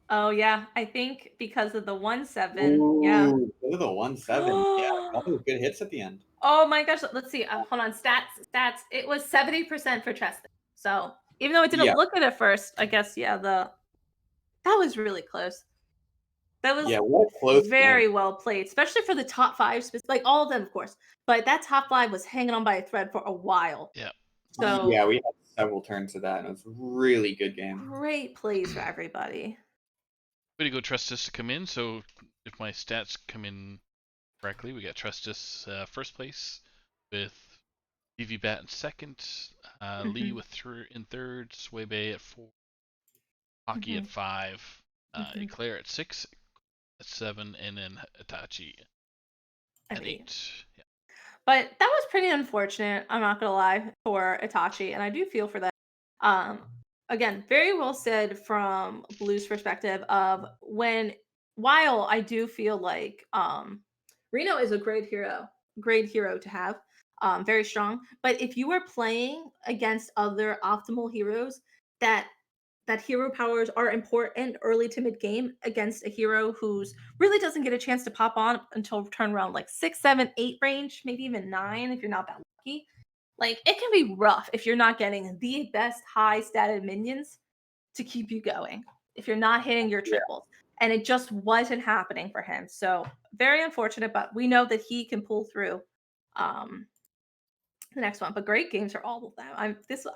Oh yeah, I think because of the 1-7. Yeah. Because of the 1-7. Yeah, that was good hits at the end. Oh my gosh, let's see. Hold on, stats. It was 70% for Trestus. So even though it didn't look at it first, I guess that was really close. That was very well played, especially for the top 5, like all of them, of course. But that top 5 was hanging on by a thread for a while. Yeah. So yeah, we had several turns of that, and it was a really good game. Great plays for everybody. Way to go, Trestus, to come in. So if my stats come in correctly, we got Trestus first place with BVBat in second, Lee in third, Swebe at 4, Hockey at 5, Eclair at 6, at 7, and then Itachi at 8. Yeah. But that was pretty unfortunate, I'm not gonna lie, for Itachi, and I do feel for that. Again, very well said from Blue's perspective of while I do feel like Reno is a great hero to have, very strong. But if you were playing against other optimal heroes that hero powers are important early to mid game against a hero who's really doesn't get a chance to pop on until turn around like 6, 7, 8 range, maybe even 9 if you're not that lucky. Like it can be rough if you're not getting the best high statted minions to keep you going. If you're not hitting your triples. And it just wasn't happening for him. So very unfortunate, but we know that he can pull through the next one. But great games for all of them. I'm so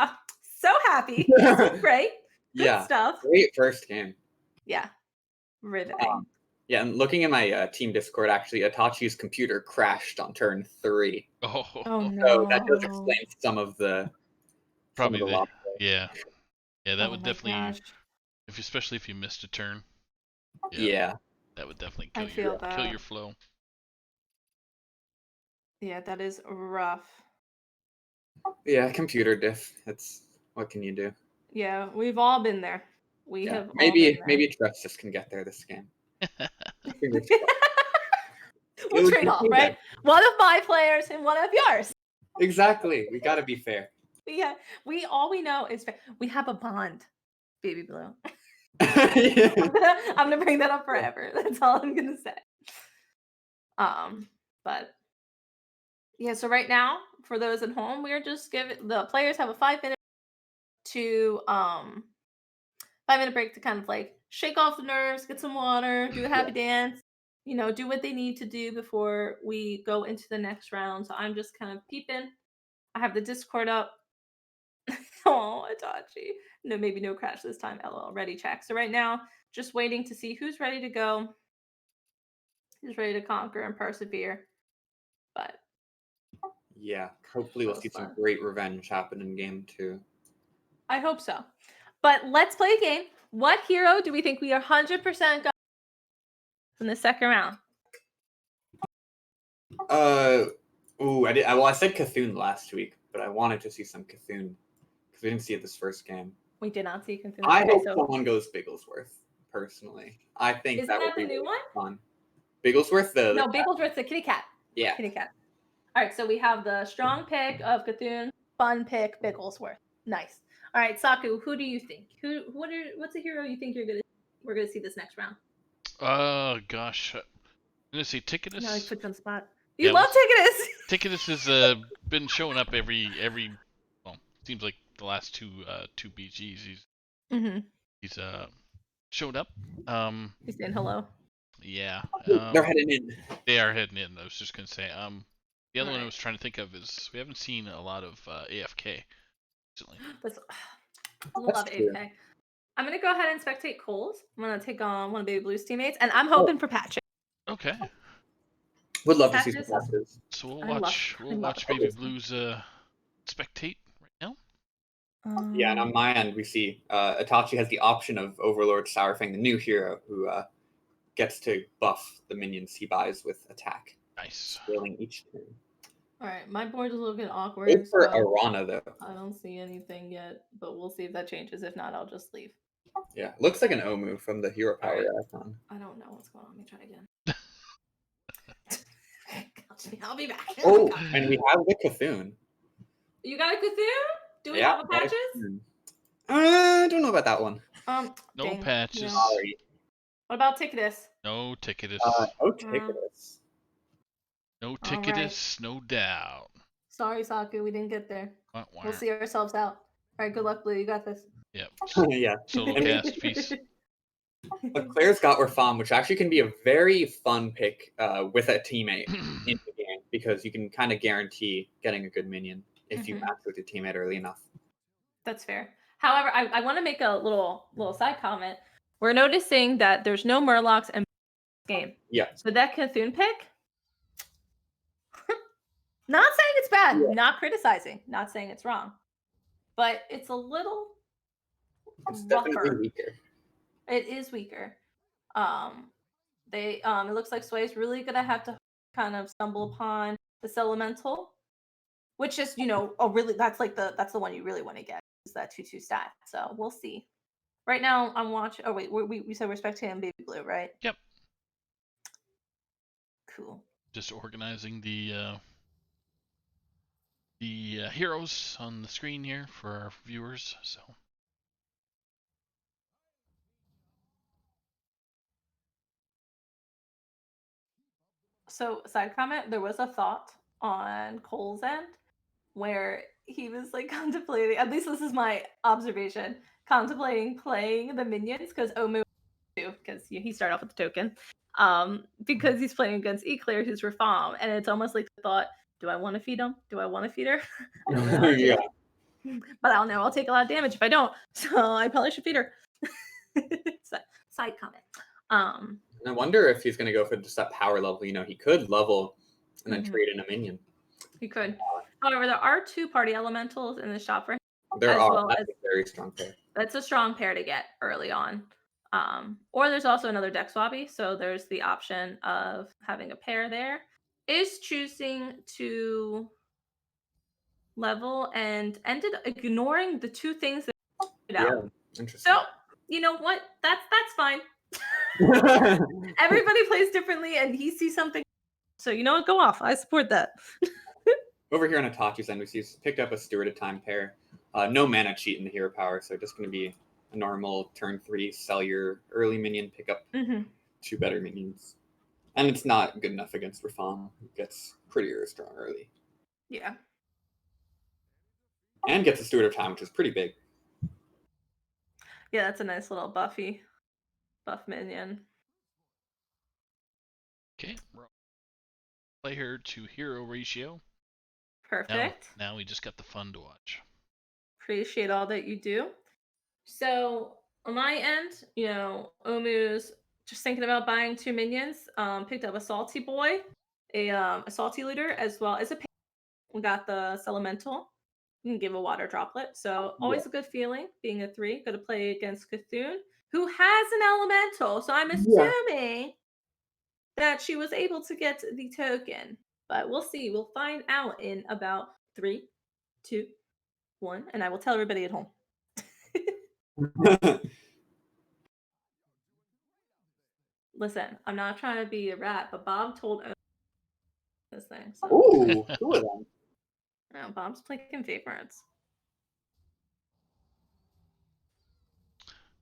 happy. This was great. Good stuff. Great first game. Yeah. Riveting. Yeah, and looking in my team Discord, actually, Itachi's computer crashed on turn 3. Oh no. So that does explain some of the probably Yeah. Yeah, that Oh would my definitely, gosh. especially if you missed a turn. Yeah. That would definitely I kill feel your that. flow. Yeah, that is rough. Yeah, computer diff. What can you do? Yeah, we've all been there. We Yeah, have all been there. maybe Justice can get there this game. Fingers crossed. It We'll would trade be off, too right? bad. One of my players and one of yours. Exactly. We gotta be fair. Yeah, all we know is we have a bond, baby blue. Yeah. I'm gonna bring that up forever. That's all I'm gonna say. But yeah, so right now, for those at home, we're just giving the players have a 5 minute to 5 minute break to kind of like shake off the nerves, get some water, do a happy dance, do what they need to do before we go into the next round. So I'm just kind of peeping. I have the Discord up. Oh, Itachi. No, maybe no crash this time. LOL. Ready check. So right now, just waiting to see who's ready to go, who's ready to conquer and persevere. But Yeah. Hopefully we'll so see some fun. great revenge happen in game 2. I hope so. But let's play a game. What hero do we think we are 100% going in the second round? I said Cthulhu last week, but I wanted to see some Cthulhu because we didn't see it this first game. We did not see Cthulhu. I Okay, hope so someone goes Bigglesworth. Personally, I think isn't that would that the be new really one? fun. Bigglesworth, No, Bigglesworth's the kitty cat. yeah. Kitty cat. All right, so we have the strong pick of Cthulhu, fun pick Bigglesworth. Nice. All right, Saku, who do you think? What's a hero you think we're gonna see this next round? Gosh. I'm gonna say Ticketus. No, I put you on the spot. Yeah, You love Ticketus. Ticketus has been showing up every well, seems like the last two BGs he's showed up. He's saying hello. Yeah. They're heading in. They are heading in. I was just gonna say. The other one I Alright. was trying to think of is we haven't seen a lot of AFK recently. Love true. AFK. I'm gonna go ahead and spectate Coles. I'm gonna take on one of Baby Blue's teammates, and I'm hoping for Patrick. Okay. Would love to see Patches some patches. So I love Baby Patches. Blues spectate right now. Yeah, and on my end, we see Itachi has the option of Overlord Sourfang, the new hero, who gets to buff the minions he buys with attack, Nice. scaling each turn. All right, my board is a little bit awkward. Good for So Arana, though. I don't see anything yet, but we'll see if that changes. If not, I'll just leave. Yeah, looks like an Omu from the hero power icon. I don't know what's going on. Let me try again. I'll be back. Oh, and we have the Cthulhu. You got a Cthulhu? Do we Yeah, have a Patches? I don't know about that one. No dang, patches. yeah. Sorry. What about Ticketus? No Ticketus. Oh, Ticketus. No Ticketus, no doubt. Sorry, Saku, we didn't get there. Wah, wah. We'll see ourselves out. All right, good luck, Blue. You got this. Yep. Yeah. Solo cast piece. But Claire's got Rafam, which actually can be a very fun pick with a teammate in the game because you can kind of guarantee getting a good minion if you match with your teammate early enough. That's fair. However, I want to make a little side comment. We're noticing that there's no Murlocs in this game. Yeah. So that Cthulhu pick, not saying it's bad, not criticizing, not saying it's wrong, but it's a little It's definitely rougher. weaker. It is weaker. It looks like Sway's really gonna have to kind of stumble upon this elemental, which is that's the one you really want to get, is that 2/2 stat. So we'll see. Right now I'm watching. Oh wait, we said we're spectating Baby Blue, right? Yep. Cool. Just organizing the heroes on the screen here for our viewers. So side comment, there was a thought on Cole's end where he was like contemplating, at least this is my observation, contemplating playing the minions because Omu because he started off with the token. Because he's playing against Eclair, who's Rafam, and it's almost like the thought, do I want to feed him? Do I want to feed her? I don't really want to. Yeah. But I'll know I'll take a lot of damage if I don't. So I probably should feed her. So, side comment. And I wonder if he's going to go for just that power level. He could level and then trade in a minion. He could. However, there are 2 party elementals in the shop for him. There are. Well That's as, a very very strong pair. That's a strong pair to get early on. Or there's also another deck swabby, so there's the option of having a pair there. Is choosing to level and ended ignoring the two things that out. Interesting. So you know what? That's fine. Everybody plays differently, and he sees something. So you know what? Go off. I support that. Over here on Itachi's end, he's picked up a Steward of Time pair. No mana cheat in the hero power, so just going to be a normal turn 3, sell your early minion, pick up 2 better minions. And it's not good enough against Rafam, who gets prettier strong early. Yeah. And gets a Steward of Time, which is pretty big. Yeah, that's a nice little buff minion. Okay. Player to hero ratio. Perfect. Now we just got the fun to watch. Appreciate all that you do. So on my end, Omu's just thinking about buying 2 minions. Picked up a salty boy, a salty looter, as well as a pain. We got the Elemental. You can give a water droplet. So always a good feeling being a 3. Going to play against Cthulhu, who has an Elemental. So I'm assuming that she was able to get the token. But we'll see. We'll find out in about 3, 2, 1. And I will tell everybody at home. Listen, I'm not trying to be a rat, but Bob told this thing. So. Ooh, 2 of them. No, Bob's playing favorites.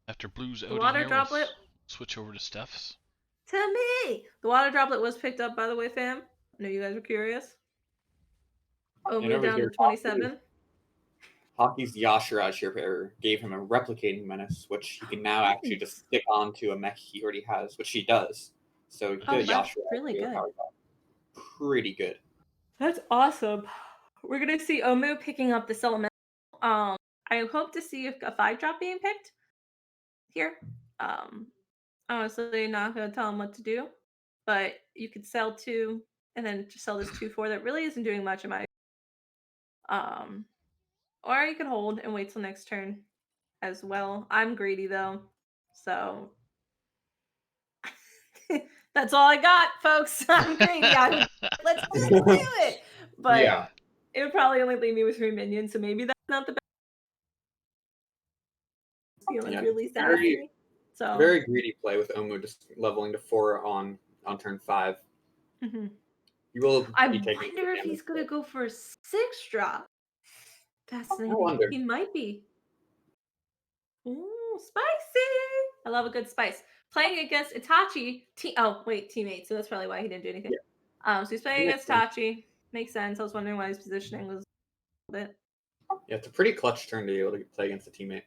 After Blue's out water here, droplet. we'll switch over to Steph's. To me, the water droplet was picked up, by the way, fam. I know you guys were curious. Oh, moved down to 27. Hockey's Yashiraj here gave him a replicating menace, which he can now actually just stick onto a mech he already has, which he does. So that's really good. Pretty good. That's awesome. We're gonna see Omu picking up this element. I hope to see a 5-drop being picked here. Honestly, not gonna tell him what to do, but you could sell 2 and then just sell this 2/4 that really isn't doing much in my. Or you can hold and wait till next turn as well. I'm greedy though, so that's all I got, folks. I'm greedy. Let's do it. But it would probably only leave me with 3 minions, so maybe that's not the best. Feeling really sassy. So very greedy play with Omu just leveling to 4 on turn 5. Mm-hmm. You will. I wonder if he's gonna go for a 6-drop. Fascinating. He might be. Ooh, spicy! I love a good spice. Playing against Itachi. Teammate. So that's probably why he didn't do anything. So he's playing against Itachi. Makes sense. I was wondering why his positioning was a little bit. Yeah, it's a pretty clutch turn to be able to play against a teammate.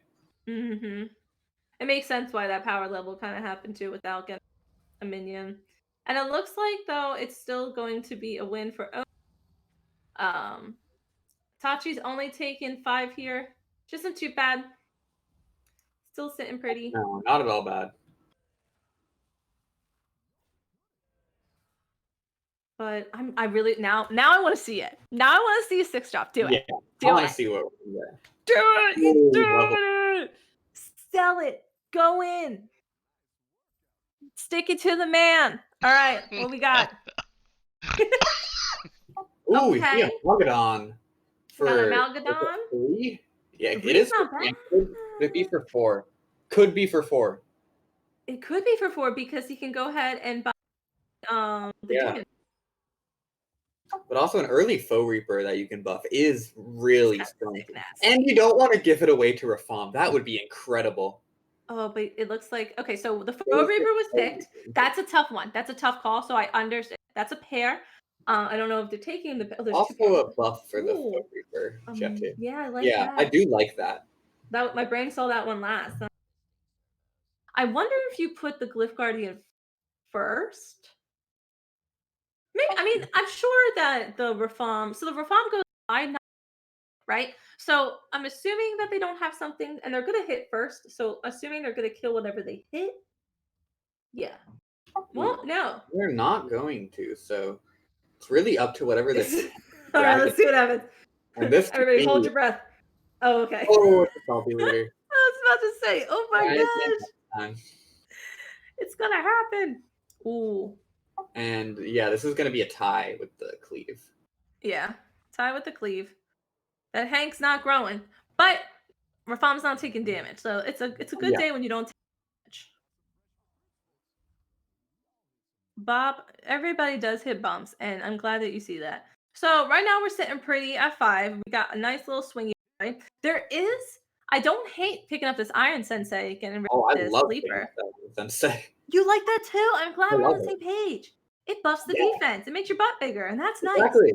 Mm-hmm. It makes sense why that power level kind of happened too without getting a minion. And it looks like though it's still going to be a win for Tachi's only taken 5 here. Which isn't too bad. Still sitting pretty. No, not at all bad. But I really now I want to see it. Now I want to see a 6-drop. Do it. Yeah, I want to see what. Do it. Do it. Sell it. Go in. Stick it to the man. All right. What we got? Ooh, yeah, Malgadon. For Malgadon? 3? Yeah, it is for 3. Could be for 4. Could be for 4. It could be for 4 because he can go ahead and buy the demon. But also an early Foe Reaper that you can buff is really strong. And you don't want to give it away to Rafam. That would be incredible. Oh, but it looks like okay, so the Foe Reaper was picked. That's a tough one. That's a tough call. So I understand. That's a pair. I don't know if they're taking the. Also a buff for the Foe Reaper. Yeah, I like that. Yeah, I do like that. That my brain saw that one last. I wonder if you put the Glyph Guardian first. Maybe. I mean, I'm sure that the Rafam. So the Rafam goes by, right? So I'm assuming that they don't have something, and they're gonna hit first. So assuming they're gonna kill whatever they hit. Yeah. Well, no. They're not going to. So it's really up to whatever this. All right, let's see what happens. And this everybody, hold your breath. Oh, okay. Oh, it's a salty leader. I was about to say, oh my Right, gosh, time. it's gonna happen. Ooh, And yeah, this is gonna be a tie with the cleave. yeah. Tie with the cleave. That Hank's not growing, but Rafam's not taking damage, so it's a good Yeah. day when you don't take damage. Bob, everybody does hit bumps, and I'm glad that you see that. So right now we're sitting pretty at 5. We got a nice little swingy. Right? There is. I don't hate picking up this Iron Sensei, getting rid Oh, I of this love picking sleeper. up that Sensei. You like that too? I'm glad I we're on love the it. same page. It buffs the Yeah, defense. It makes your butt bigger, and that's nice. exactly.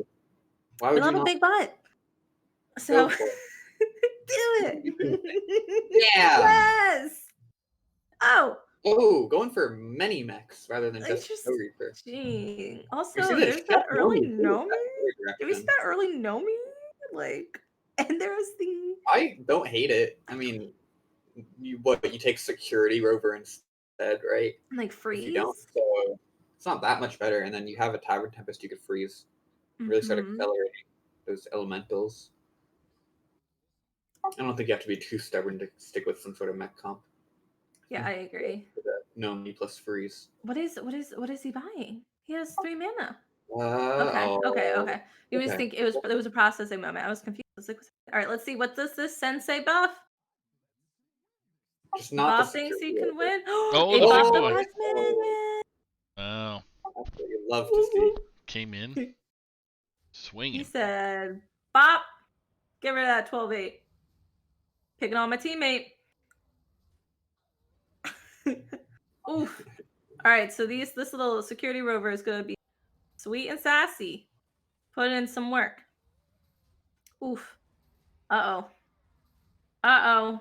Why We would you love a not big butt. go So for it? do it. Yeah. Yes. Oh, Oh, going for many mechs rather than just Snow Reaper. interesting. You Also, see there's Chef that early Nomi, too, Nomi. that Did we see direction. that early Nomi? Like, and there's the I don't hate it. I mean, you take Security Rover instead, right? like If you don't, freeze. so it's not that much better. And then you have a Tavern Tempest you could freeze. Really start Mhm. accelerating those elementals. I don't think you have to be too stubborn to stick with some sort of mech comp. Yeah, I agree. No me plus freeze. What is he buying? He has 3 mana. Oh, Okay. You just okay. think it was a processing moment. I was confused. I was like, all right, let's see. What does this sensei buff? Just not the Bob thinks Security he can Rover. win. Oh, It the big buffed the boy. best minion. Wow. That's what you love to see. Came in. He Swinging. said, Bob, get rid of that 12-8. Picking on my teammate. Oof. All right, so this little security rover is going to be sweet and sassy. Put in some work. Oof. Uh-oh. Uh-oh.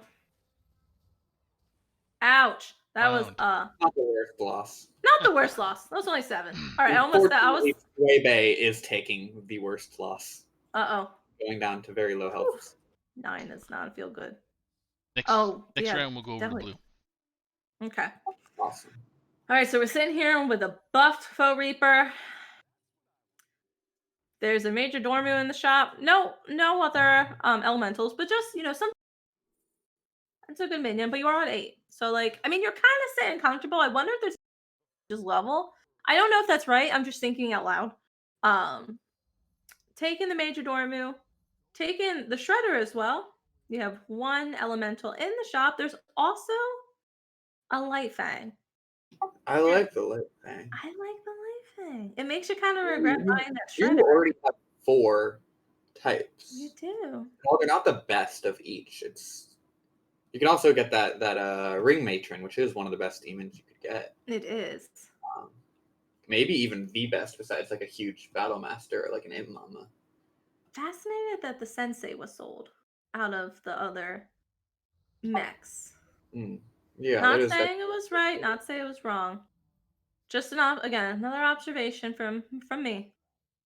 Ouch. That was Wow. Not the worst loss. not the worst loss. That was only 7. All right, I was Unfortunately, Sway Bay is taking the worst loss, uh-oh. going down to very low health. 9 does not feel good. Next Yeah, round we'll go over to definitely. blue. Okay. Awesome. All right, so we're sitting here with a buffed Faux Reaper. There's a Major Dormu in the shop. No other elementals, but just, some. It's a good minion, but you are on 8. So, like, I mean, you're kind of sitting comfortable. I wonder if there's just level. I don't know if that's right. I'm just thinking out loud. Taking the Major Dormu, taking the Shredder as well. You have 1 elemental in the shop. There's also a Light Fang. I like the Light Fang. I like the Light Fang. It makes you kind of regret buying that You Shredder. already have 4 types. You do. Well, they're not the best of each. You can also get that Ring Matron, which is one of the best demons you could get. It is. Maybe even the best, besides like a huge Battle Master or like an Imama. Fascinated that the Sensei was sold out of the other mechs. Yeah, Not saying it was right, not say it was wrong. Just another observation from me.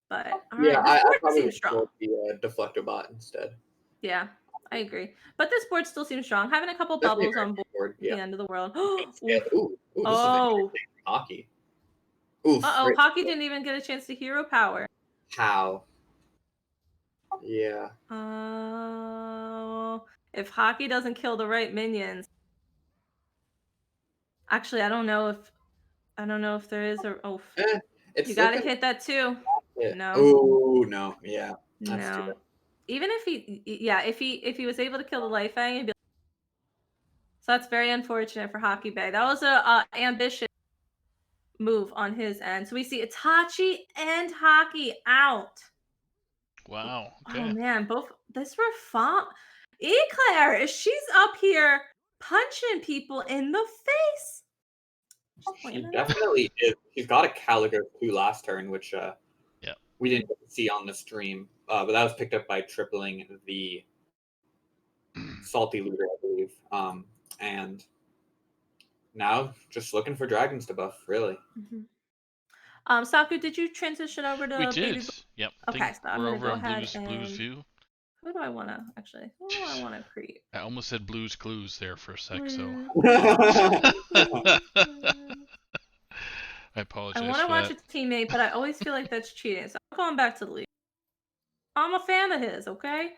But all right, this I board probably seems strong. would the Deflectobot instead. Yeah, I agree. But this board still seems strong. Having a couple Definitely bubbles on board yeah. the end of the world. Yeah. Ooh, this is interesting. Hockey. Oof. Uh-oh, Hockey didn't even get a chance to hero power. How? Yeah. Oh, if Hockey doesn't kill the right minions. Actually, I don't know if there is a you gotta hit that too. No. Oh no, yeah. That's too No. bad. Even if he was able to kill the Life Fang, he'd be so that's very unfortunate for Hockey Bay. That was a ambitious move on his end. So we see Itachi and Hockey out. Wow. Okay. Oh man, both this Rafam. Eclair, she's up here punching people in the face. She definitely is. She's got a Calico 2 last turn, which we didn't get to see on the stream. But that was picked up by tripling the Salty Looter, I believe. And now just looking for dragons to buff, really. Saku, did you transition over to We did. Baby? Yep. Okay, so I'm gonna go ahead Blues View. Who do I want to create? I almost said Blues Clues there for a sec, so I apologize. I want to watch a teammate, but I always feel like that's cheating. So I'm going back to the league. I'm a fan of his. Okay,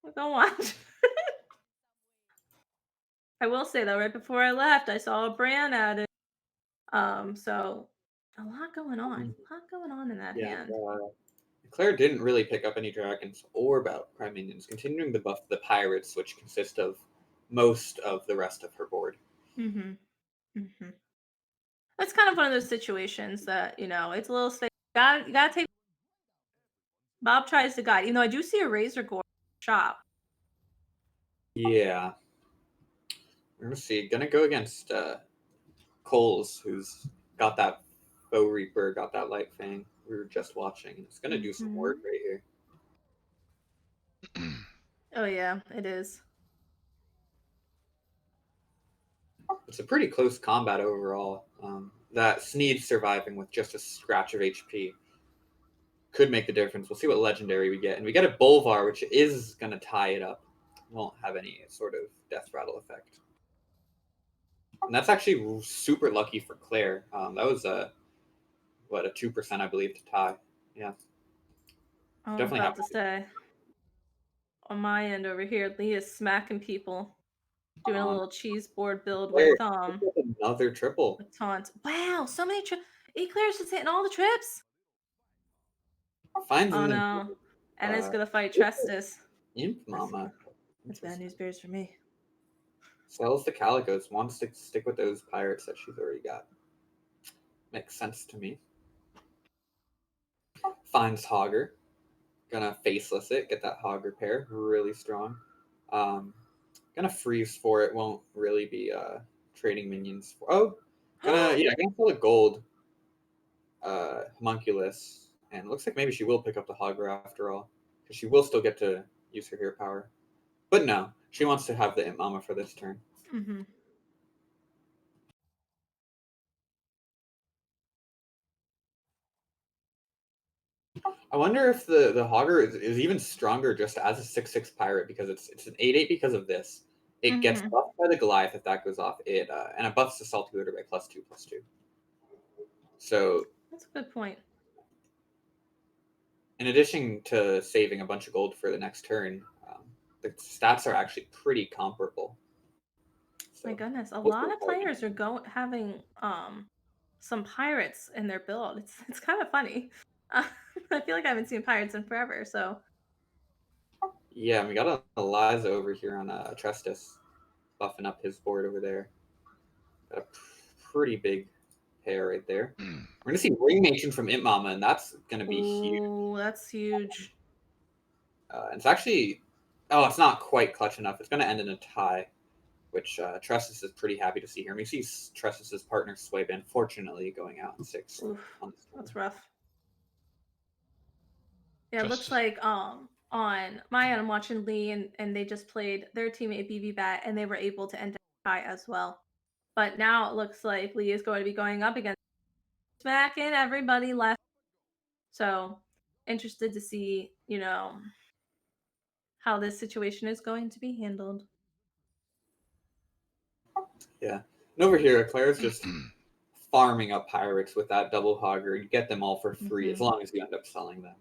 we're gonna watch. I will say though, right before I left, I saw a brand added. So a lot going on. Mm, A lot going on in that yeah, hand. Claire didn't really pick up any dragons or battlecry minions, continuing to buff the pirates, which consist of most of the rest of her board. Mhm. Mhm. It's kind of one of those situations that, it's a little you gotta take Bob tries to guide. I do see a razor gore shop. Yeah, we're gonna see. Gonna go against Coles, who's got that Bow Reaper, got that Light Fang. We were just watching, and it's gonna do some work Mhm. right here. Oh yeah, it is. It's a pretty close combat overall. That Sneed surviving with just a scratch of HP could make the difference. We'll see what legendary we get, and we get a Bolvar, which is gonna tie it up. Won't have any sort of death rattle effect. And that's actually super lucky for Claire. That was a 2%, I believe, to tie. Yeah, I was definitely about have. to say on my end over here, Lee is smacking people, doing a Um, little cheese board build Claire, with another triple. taunt. Wow, so many Eclair's just hitting all the trips. Finds Oh an no. And it's uh, gonna fight Trestus. Imp That's Mama. that's bad Interesting. news bears for me. Sells the Calicos. Wants to stick with those pirates that she's already got. Makes sense to me. Finds Hogger. Gonna faceless it. Get that Hogger pair. Really strong. Um, Gonna freeze for it. Won't really be trading minions for. Oh, gonna pull a gold homunculus, and it looks like maybe she will pick up the Hogger after all, because she will still get to use her hero power. But no, she wants to have the Imp Mama for this turn. Mm-hmm. I wonder if the Hogger is even stronger just as a 6/6 pirate, because it's an 8/8 because of this. It gets Mm-hmm. buffed by the Goliath if that goes off. And it buffs the Salty Looter by +2/+2. So That's a good point. in addition to saving a bunch of gold for the next turn, the stats are actually pretty comparable. My So goodness, a we'll see lot of how it players are going having some pirates in their build. It's kind of funny. Uh, I feel like I haven't seen pirates in forever. So Yeah, and we got a Eliza over here on Trestus, buffing up his board over there. Got a pretty big pair right there. We're gonna see Ringmation from Imp Mama, and that's gonna be huge. oh, that's huge. And it's actually, oh, it's not quite clutch enough. It's gonna end in a tie, which Trestus is pretty happy to see here. And we see Trestus's partner Swayband, fortunately, going out in sixth Oof, on this turn. that's rough. Yeah, it looks Trust. like on my end, I'm watching Lee and they just played their teammate BB Bat and they were able to end high as well. But now it looks like Lee is going to be going up against smacking everybody left. So interested to see, how this situation is going to be handled. Yeah. And over here, Claire's just farming up pirates with that double hogger. You get them all for free as Mm-hmm. long as you end up selling them.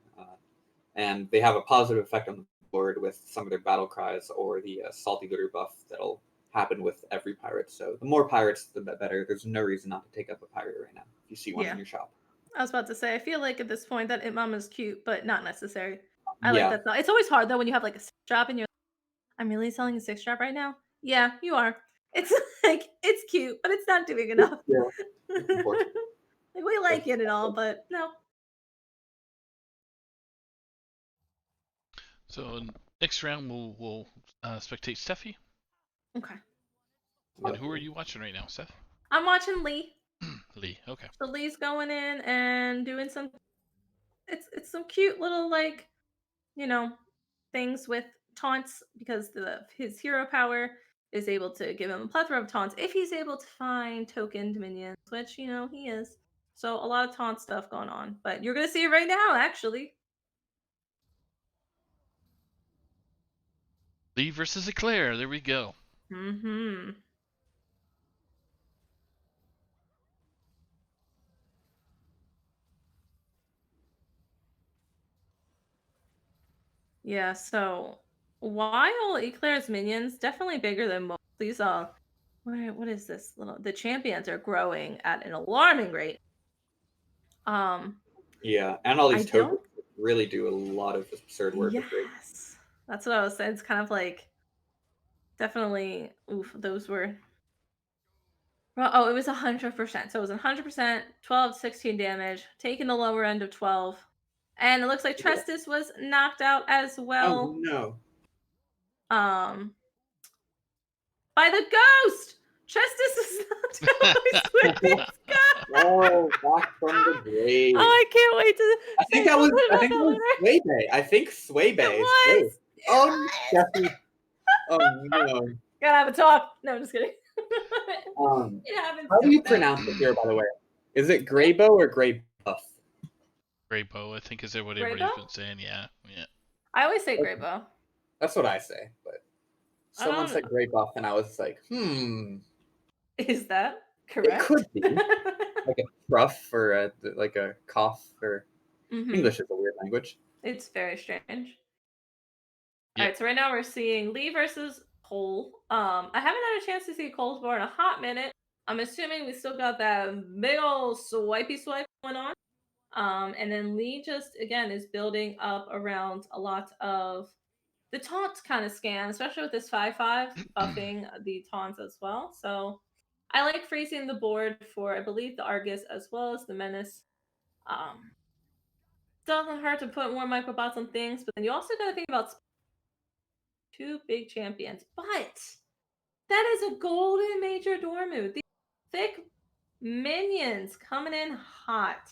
And they have a positive effect on the board with some of their battle cries or the salty gooder buff that'll happen with every pirate. So the more pirates, the better. There's no reason not to take up a pirate right now if you see one in Yeah. your shop. I was about to say, I feel like at this point that It Mama's cute, but not necessary. I like Yeah. that thought. It's always hard though when you have like a six drop and you're like, I'm really selling a six drop right now. Yeah, you are. It's like it's cute, but it's not doing enough. Yeah. Like Unfortunately. we like it and all, but no. So next round we'll spectate Steffi. Okay. And who are you watching right now, Steph? I'm watching Lee. Lee. Okay. So Lee's going in and doing some it's some cute little like, you know, things with taunts because his hero power is able to give him a plethora of taunts if he's able to find tokened minions, which he is. So a lot of taunt stuff going on, but you're gonna see it right now, actually. Lee versus Eclair. There we go. Mm-hmm. Yeah. So while Eclair's minions definitely bigger than most, these what is this little? The champions are growing at an alarming rate. Yeah, and all I these tokens don't. really do a lot of absurd work with rate. Yes, that's what I was saying. It's kind of like definitely. Oof, those were. Well, oh, it was 100%. So it was 100%, 12 to 16 damage, taking the lower end of 12. And it looks like Yeah. Trestis was knocked out as Oh well. no! By the ghost! Trestis is knocked out by Swift's ghost! Oh, back from the grave. Oh, I can't wait to I think say that was. something I about think that that was later. Swaybe. I think Swaybe It is was! close. Oh, It was! Jeffy. Oh no. Gotta have a talk. No, I'm just kidding. It happens How do you sometimes. pronounce it here, by the way? Is it Graybo or Graybuff? Graybo, I think is what Graybo? everybody's been saying. Yeah. I always say Okay. Graybo. That's what I say, but I someone don't said Graybuff, and I was like, Is that it correct? could be like a truff or like a cough. Or English is a weird language. It's very strange. Yep. All right, so right now we're seeing Lee versus Cole. I haven't had a chance to see Cole's board in a hot minute. I'm assuming we still got that big old swipey swipe going on. And then Lee just again is building up around a lot of the taunt kind of scan, especially with this 5/5 buffing the taunts as well. So I like freezing the board for I believe the Argus as well as the Menace. Doesn't hurt to put more microbots on things, but then you also got to think about two big champions. But that is a golden major Dormu. These thick minions coming in hot.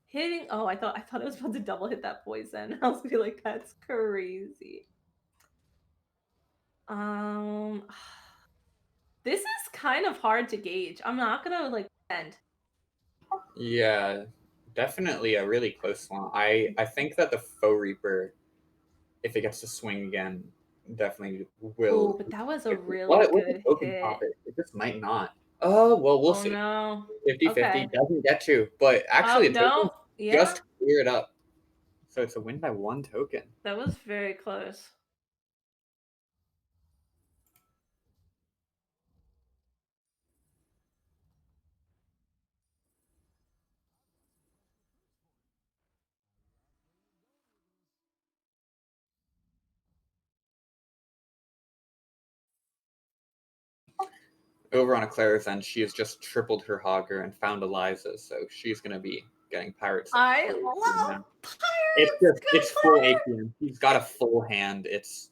Hitting I thought it was about to double hit that poison. I was gonna be like, that's crazy. This is kind of hard to gauge. I'm not gonna like pretend. Yeah, definitely a really close one. I think that the Foe Reaper, if it gets to swing again, definitely Oh, will. but that was a really What good token hit. pop it? It just might not. Oh well, we'll Oh see. no. 50-50 Okay. doesn't get to, but actually a token No. Yeah. just clear it up. So it's a win by one token. That was very close. Over on Claire's end, she has just tripled her Hogger and found Eliza, so she's gonna be getting pirates. I love pirates. It's full APM. She's got a full hand. It's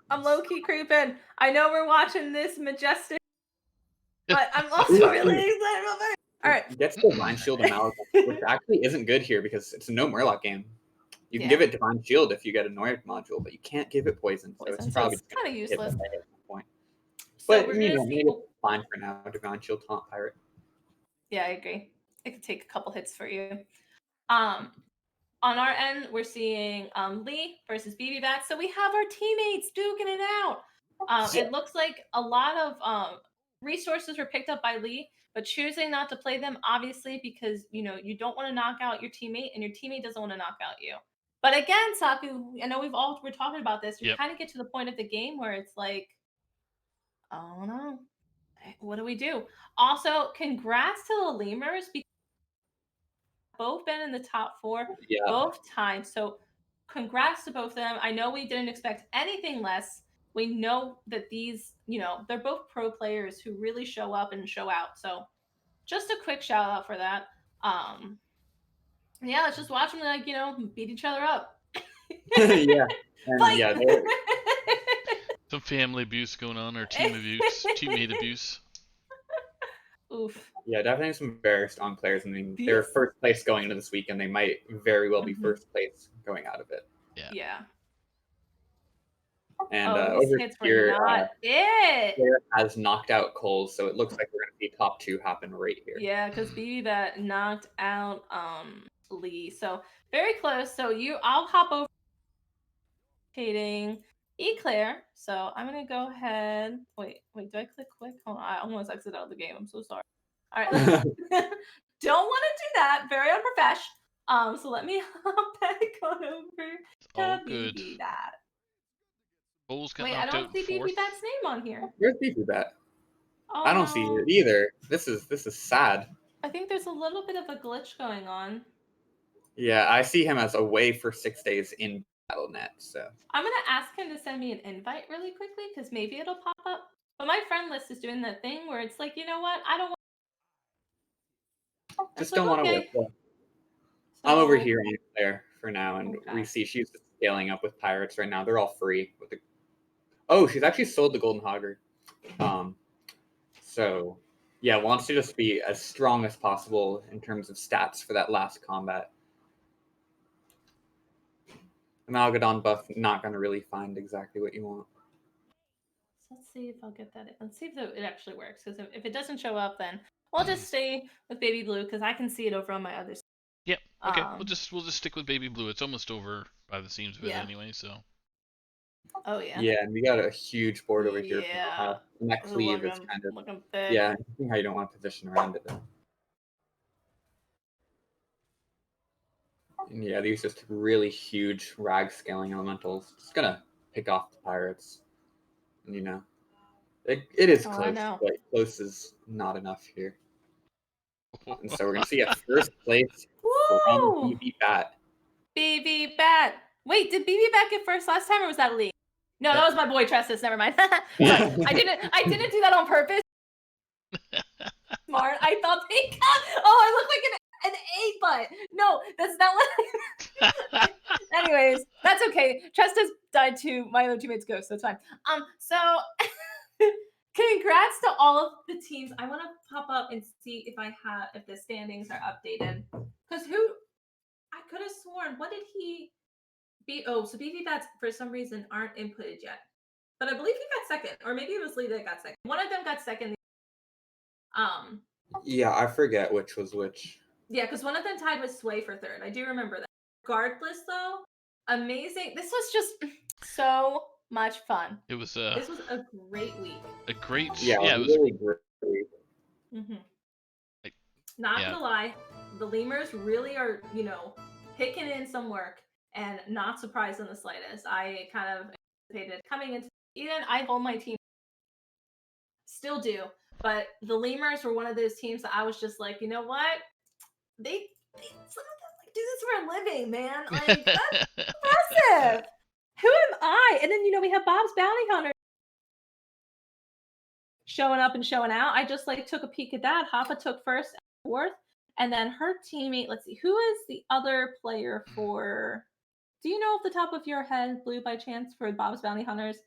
I'm low key creeping. I know we're watching this majestic, but I'm also really excited about that. All right. Gets Divine Shield and Malachite, which actually isn't good here because it's a no Murloc game. You can give it Divine Shield if you get a Noiric module, but you can't give it poison, so it's probably kind of useless. At some point. So But you know, maybe it's fine for now. Divine Shield taunt pirate. Yeah, I agree. It could take a couple hits for you. On our end, we're seeing Lee versus BB Bat. So we have our teammates duking it out. It looks like a lot of resources were picked up by Lee, but choosing not to play them, obviously, because you don't want to knock out your teammate, and your teammate doesn't want to knock out you. But again, Saku, I know we're talking about this. You kind of get to the point of the game where it's like, oh no, what do we do? Also, congrats to the lemurs because both been in the top 4 both times. So congrats to both of them. I know we didn't expect anything less. We know that these, they're both pro players who really show up and show out. So just a quick shout out for that. Yeah, let's just watch them beat each other up. Yeah. And yeah, some family abuse going on, or team abuse, teammate abuse. Oof. Yeah, definitely some very strong players. I mean, they're first place going into this week, and they might very well be first place going out of it. Yeah. And these hits were not it. Claire has knocked out Cole, so it looks like we're going to see top 2 happen right here. Yeah, because BB Bat knocked out Lee. So very close. So I'll hop over Eclair. So I'm gonna go ahead. Wait, do I click quick? Oh, I almost exited out of the game. I'm so sorry. All right, don't want to do that. Very unprofessional. So let me hop back on over to BB Bat. Coles got Wait, I knocked don't out see in BB fourth. Bat's name on here. Where's Beefy Bat? Oh, I don't see no. it either. This is sad. I think there's a little bit of a glitch going on. Yeah, I see him as away for 6 days in BattleNet. So I'm gonna ask him to send me an invite really quickly because maybe it'll pop up. But my friend list is doing that thing where it's like, you know what? I don't want. just It's like, don't want to okay. work. I'm over So, here on Claire for now, and Okay. we see she's scaling up with pirates right now. They're all free with the. Oh, she's actually sold the Golden Hogger. So yeah, wants to just be as strong as possible in terms of stats for that last combat. Amalgadon buff, not going to really find exactly what you want. let's see if I'll get that in. Let's see if it actually works. Because if it doesn't show up, then I'll just stay with Baby Blue because I can see it over on my other side. Yep. Okay. We'll just stick with Baby Blue. It's almost over by the seams of it anyway. So. Oh yeah. Yeah, and we got a huge board over here. Yeah. The next sleeve is kind of yeah. I think how you don't want to position around it though. And yeah, these just really huge rag scaling elementals. Just gonna pick off the pirates. And, you know, it is close, but close is not enough here. And so we're gonna see a first place from BB Bat. BB Bat. Wait, did BB Bat get first last time, or was that Lee? No, that was my boy Tressus. Never mind. Sorry, I didn't do that on purpose. Smart. I thought they got. Oh, I look like an A butt. No, that's not what. Anyways, that's okay. Trestus died to my other teammate's ghost. So it's fine. So congrats to all of the teams. I want to pop up and see if the standings are updated. Because I could have sworn, what did he be? Oh, so BB Bats for some reason aren't inputted yet. But I believe he got second, or maybe it was Lee that got second. One of them got second. Yeah, I forget which was which. Yeah, because one of them tied with Sway for third. I do remember that. Regardless, though, amazing. This was just so much fun. It was this was a great week. A great it was really great. Not gonna lie, the lemurs really are, picking in some work and not surprised in the slightest. I kind of anticipated coming into even I hold my team, still do, but the lemurs were one of those teams that I was just like, you know what? They some of them do this for a living, man. Like that's impressive. Who am I? And then we have Bob's Bounty Hunter showing up and showing out. I just took a peek at that. Hoppa took first and fourth, and then her teammate. Let's see, who is the other player for? Do you know off the top of your head, Blue, by chance, for Bob's Bounty Hunters?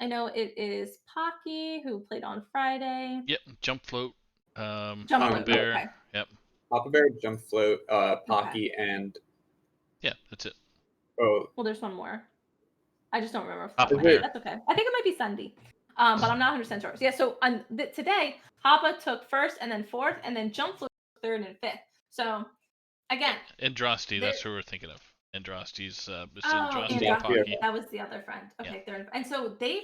I know it is Pocky, who played on Friday. Yep, Jump Float. Jump Float Bear. Okay. Yep. Papa Bear, Jump Float, Pocky, and yeah, that's it. Oh, well, there's one more. I just don't remember. Papa Bear. That's okay. I think it might be Sunday, but I'm not 100% sure. Yeah. So today, Hoppa took first and then fourth, and then Jump Float third and fifth. So again, Andrasty, that's who we're thinking of. Andrasty's Andrasty. That was the other friend. Okay, third. And so they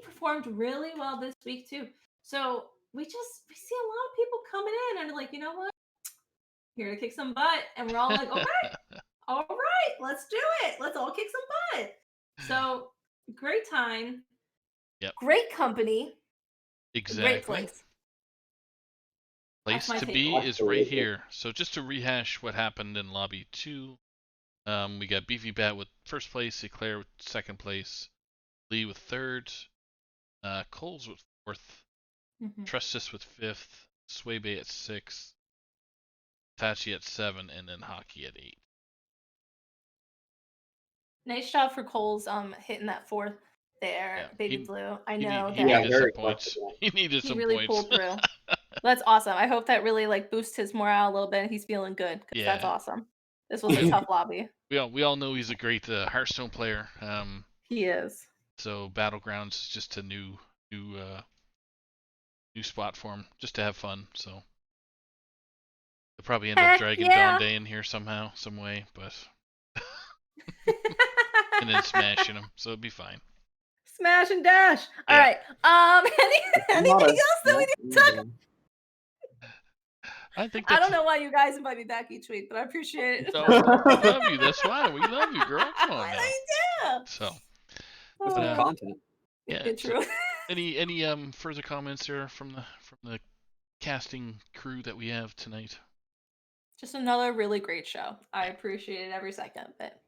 performed really well this week too. So we see a lot of people coming in and like, you know what? Here to kick some butt. And we're all like, okay, all right, let's do it. Let's all kick some butt. So great time. Yep. Great company. Exactly. Great place. Place to be is right here. So just to rehash what happened in Lobby 2, we got Beefy Bat with first place, Eclair with second place, Lee with third, Coles with fourth, Trestus with fifth, Swaybay at sixth, Tachi at 7, and then Hockey at 8. Nice job for Coles hitting that fourth there, Baby Blue. I know he needed some points. He needed some really points. Pulled through. That's awesome. I hope that really boosts his morale a little bit and he's feeling good. Yeah. That's awesome. This was a tough lobby. We all know he's a great Hearthstone player. He is. So Battlegrounds is just a new spot for him, just to have fun. So they'll probably end up dragging Dawn Day in here somehow, some way, but and then smashing him, so it'd be fine. Smash and dash. All right. Anything else that we need to talk about? I don't know why you guys invite me back each week, but I appreciate it. No, we love you. That's why we love you, girl. Come on now. I do. So, With some Uh, content. Yeah. It's So true. any further comments there from the casting crew that we have tonight? Just another really great show. I appreciated every second of it.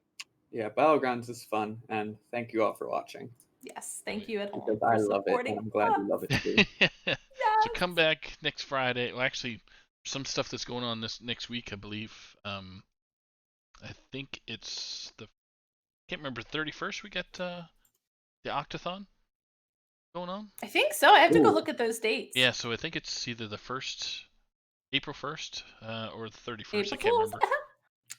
Yeah, Battlegrounds is fun, and thank you all for watching. Yes, thank you at home Because for I love it, supporting and I'm glad you us. love it too. So Yes. come back next Friday. Well, actually, some stuff that's going on this next week, I believe. I think it's the can't remember 31st. We got the Octathon going on. I think so. I have to go Ooh. look at those dates. Yeah, so I think it's either the first April 1st or the 31st. I April can't Fools. remember.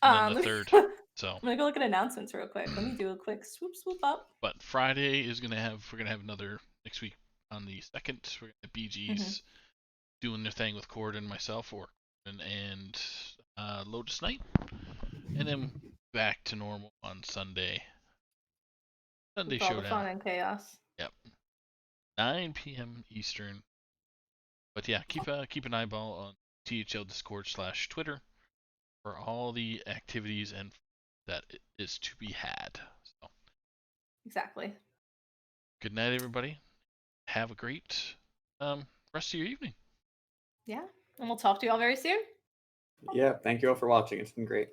And then the Let me, 3rd. I'm So, gonna go look at announcements real quick. Let me do a quick swoop up. but Friday is we're gonna have another next week on the 2nd. We're gonna have BG's doing their thing with Cord and myself, or and Lotus Knight, and then back to normal on Sunday. Sunday With all the Showdown. fun and chaos. Yep. 9 p.m. Eastern. But yeah, keep an eyeball on THL Discord / Twitter for all the activities and that is to be had. So, Exactly. good night, everybody. Have a great rest of your evening. Yeah, and we'll talk to you all very soon. Yeah, thank you all for watching. It's been great.